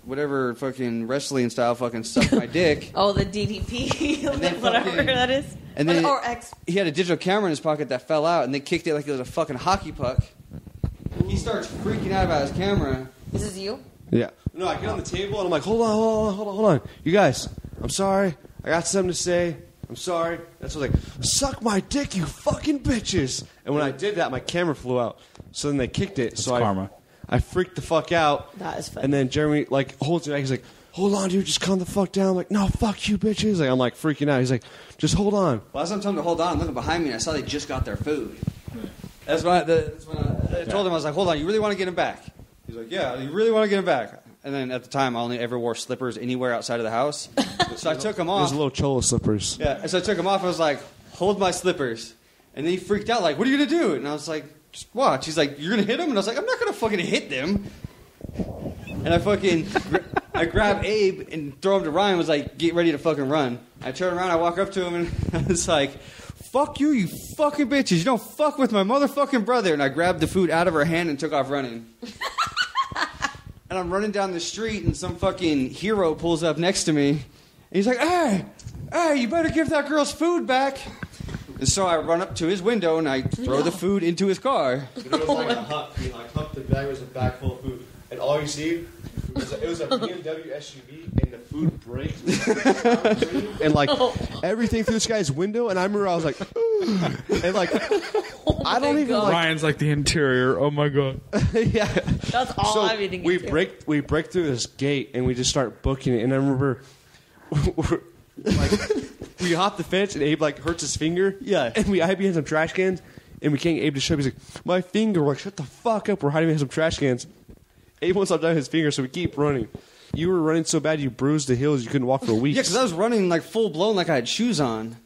whatever fucking wrestling style fucking suck my dick. Oh, the DDP. then Whatever fucking- that is. and then or X. he had a digital camera in his pocket that fell out, and they kicked it like it was a fucking hockey puck. He starts freaking out about his camera. This is you? Yeah. No, I get on the table and I'm like, hold on. You guys, I'm sorry. I got something to say. I'm sorry. That's what I was like, suck my dick, you fucking bitches. And when I did that, my camera flew out. So then they kicked it. So karma. I freaked the fuck out. That is funny. And then Jeremy like holds me back. He's like, hold on, dude, just calm the fuck down. I'm like, no, fuck you, bitches. Like I'm like freaking out. He's like, just hold on. Well, as I'm telling him to hold on, I'm looking behind me, and I saw they just got their food. That's when I told him, I was like, hold on, you really want to get him back? He's like, yeah, you really want to get him back? And then at the time, I only ever wore slippers anywhere outside of the house. So I took them off. There's little cholo slippers. Yeah, and so I took them off. I was like, hold my slippers. And then he freaked out, like, what are you going to do? And I was like, just watch. He's like, you're going to hit him? And I was like, I'm not going to fucking hit them. And I fucking, I grab Abe and throw him to Ryan, was like, get ready to fucking run. I turn around, I walk up to him, and I was like, fuck you, you fucking bitches. You don't fuck with my motherfucking brother. And I grabbed the food out of her hand and took off running. And I'm running down the street, and some fucking hero pulls up next to me. And he's like, hey, you better give that girl's food back. And so I run up to his window, and I throw the food into his car. It was like a hut. I humped the bag, was a bag full of food. And all you see, it was a BMW SUV, and the food breaks. And like everything through this guy's window, and I remember I was like, and like, I don't even like. Ryan's like the interior. Oh my god. Yeah. That's all So I'm eating. we break through this gate, and we just start booking it. And I remember, like, we hop the fence, and Abe like hurts his finger. Yeah. And we hide behind some trash cans, and we can't get Abe to show up. He's like, my finger. We're like, shut the fuck up. We're hiding behind some trash cans. Abe won't stop down his finger, so we keep running. You were running so bad you bruised the heels you couldn't walk for weeks. Yeah, because I was running like full blown, like I had shoes on.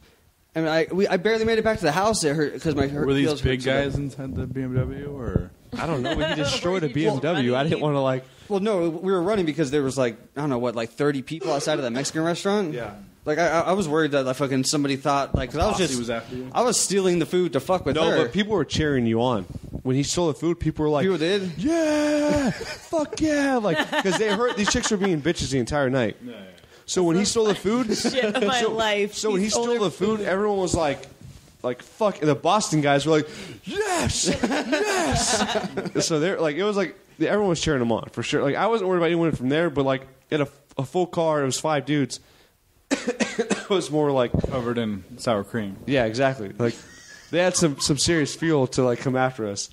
I mean, I barely made it back to the house. It hurt because my Were these heels big hurt so bad. guys inside the BMW, or I don't know. He destroyed a Were you just BMW. I didn't want to like. Well, no, we were running because there was like, I don't know what, like 30 people outside of that Mexican restaurant. Yeah. Like I was worried that like fucking somebody thought like, cause I was Posse just was after you? I was stealing the food to fuck with No, her. but people were cheering you on when he stole the food. People were like, People did? yeah, fuck yeah, like because they heard these chicks were being bitches the entire night. Yeah. So when he stole the food, Shit of my life. So when he stole the food, everyone was like fuck. And the Boston guys were like, yes, yes. So they're like, it was like everyone was cheering him on for sure. Like I wasn't worried about anyone from there, but like in a full car, it was 5 dudes. It was more like Covered in sour cream. yeah, exactly. Like they had some serious fuel to like come after us.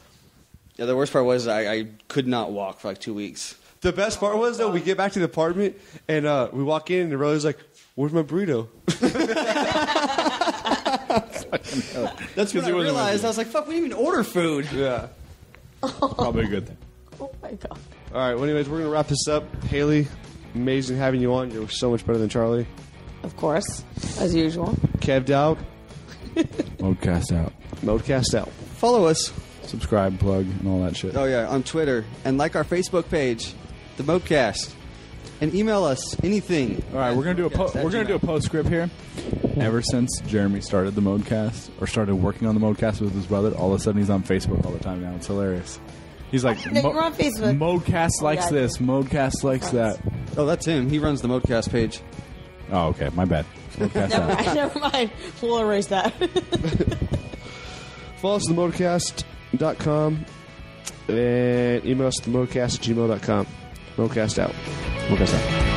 Yeah, the worst part was I could not walk for like 2 weeks. The best part was though, we get back to the apartment and we walk in and the brother's like, "Where's my burrito?" That's when I realized I was like, "Fuck, we didn't even order food." Yeah. Probably a good thing. Oh my god. All right. Well, anyways, we're gonna wrap this up. Haley, amazing having you on. You're so much better than Charlie. Of course, as usual. Kev'd out. ModeCast out. ModeCast out. Follow us. Subscribe, plug, and all that shit. Oh yeah, on Twitter and like our Facebook page, the ModeCast, and email us anything. All right, we're gonna do a postscript here. Ever since Jeremy started the ModeCast or started working on the ModeCast with his brother, all of a sudden he's on Facebook all the time now. It's hilarious. He's like, No, you're on Facebook. ModeCast likes God. this. ModeCast likes that. Oh, that's him. He runs the ModeCast page. Oh, okay, my bad. ModeCast Never out. mind. Never mind. We'll erase that. Follow us at themodecast.com and email us at themodecast@gmail.com. ModeCast out. ModeCast out.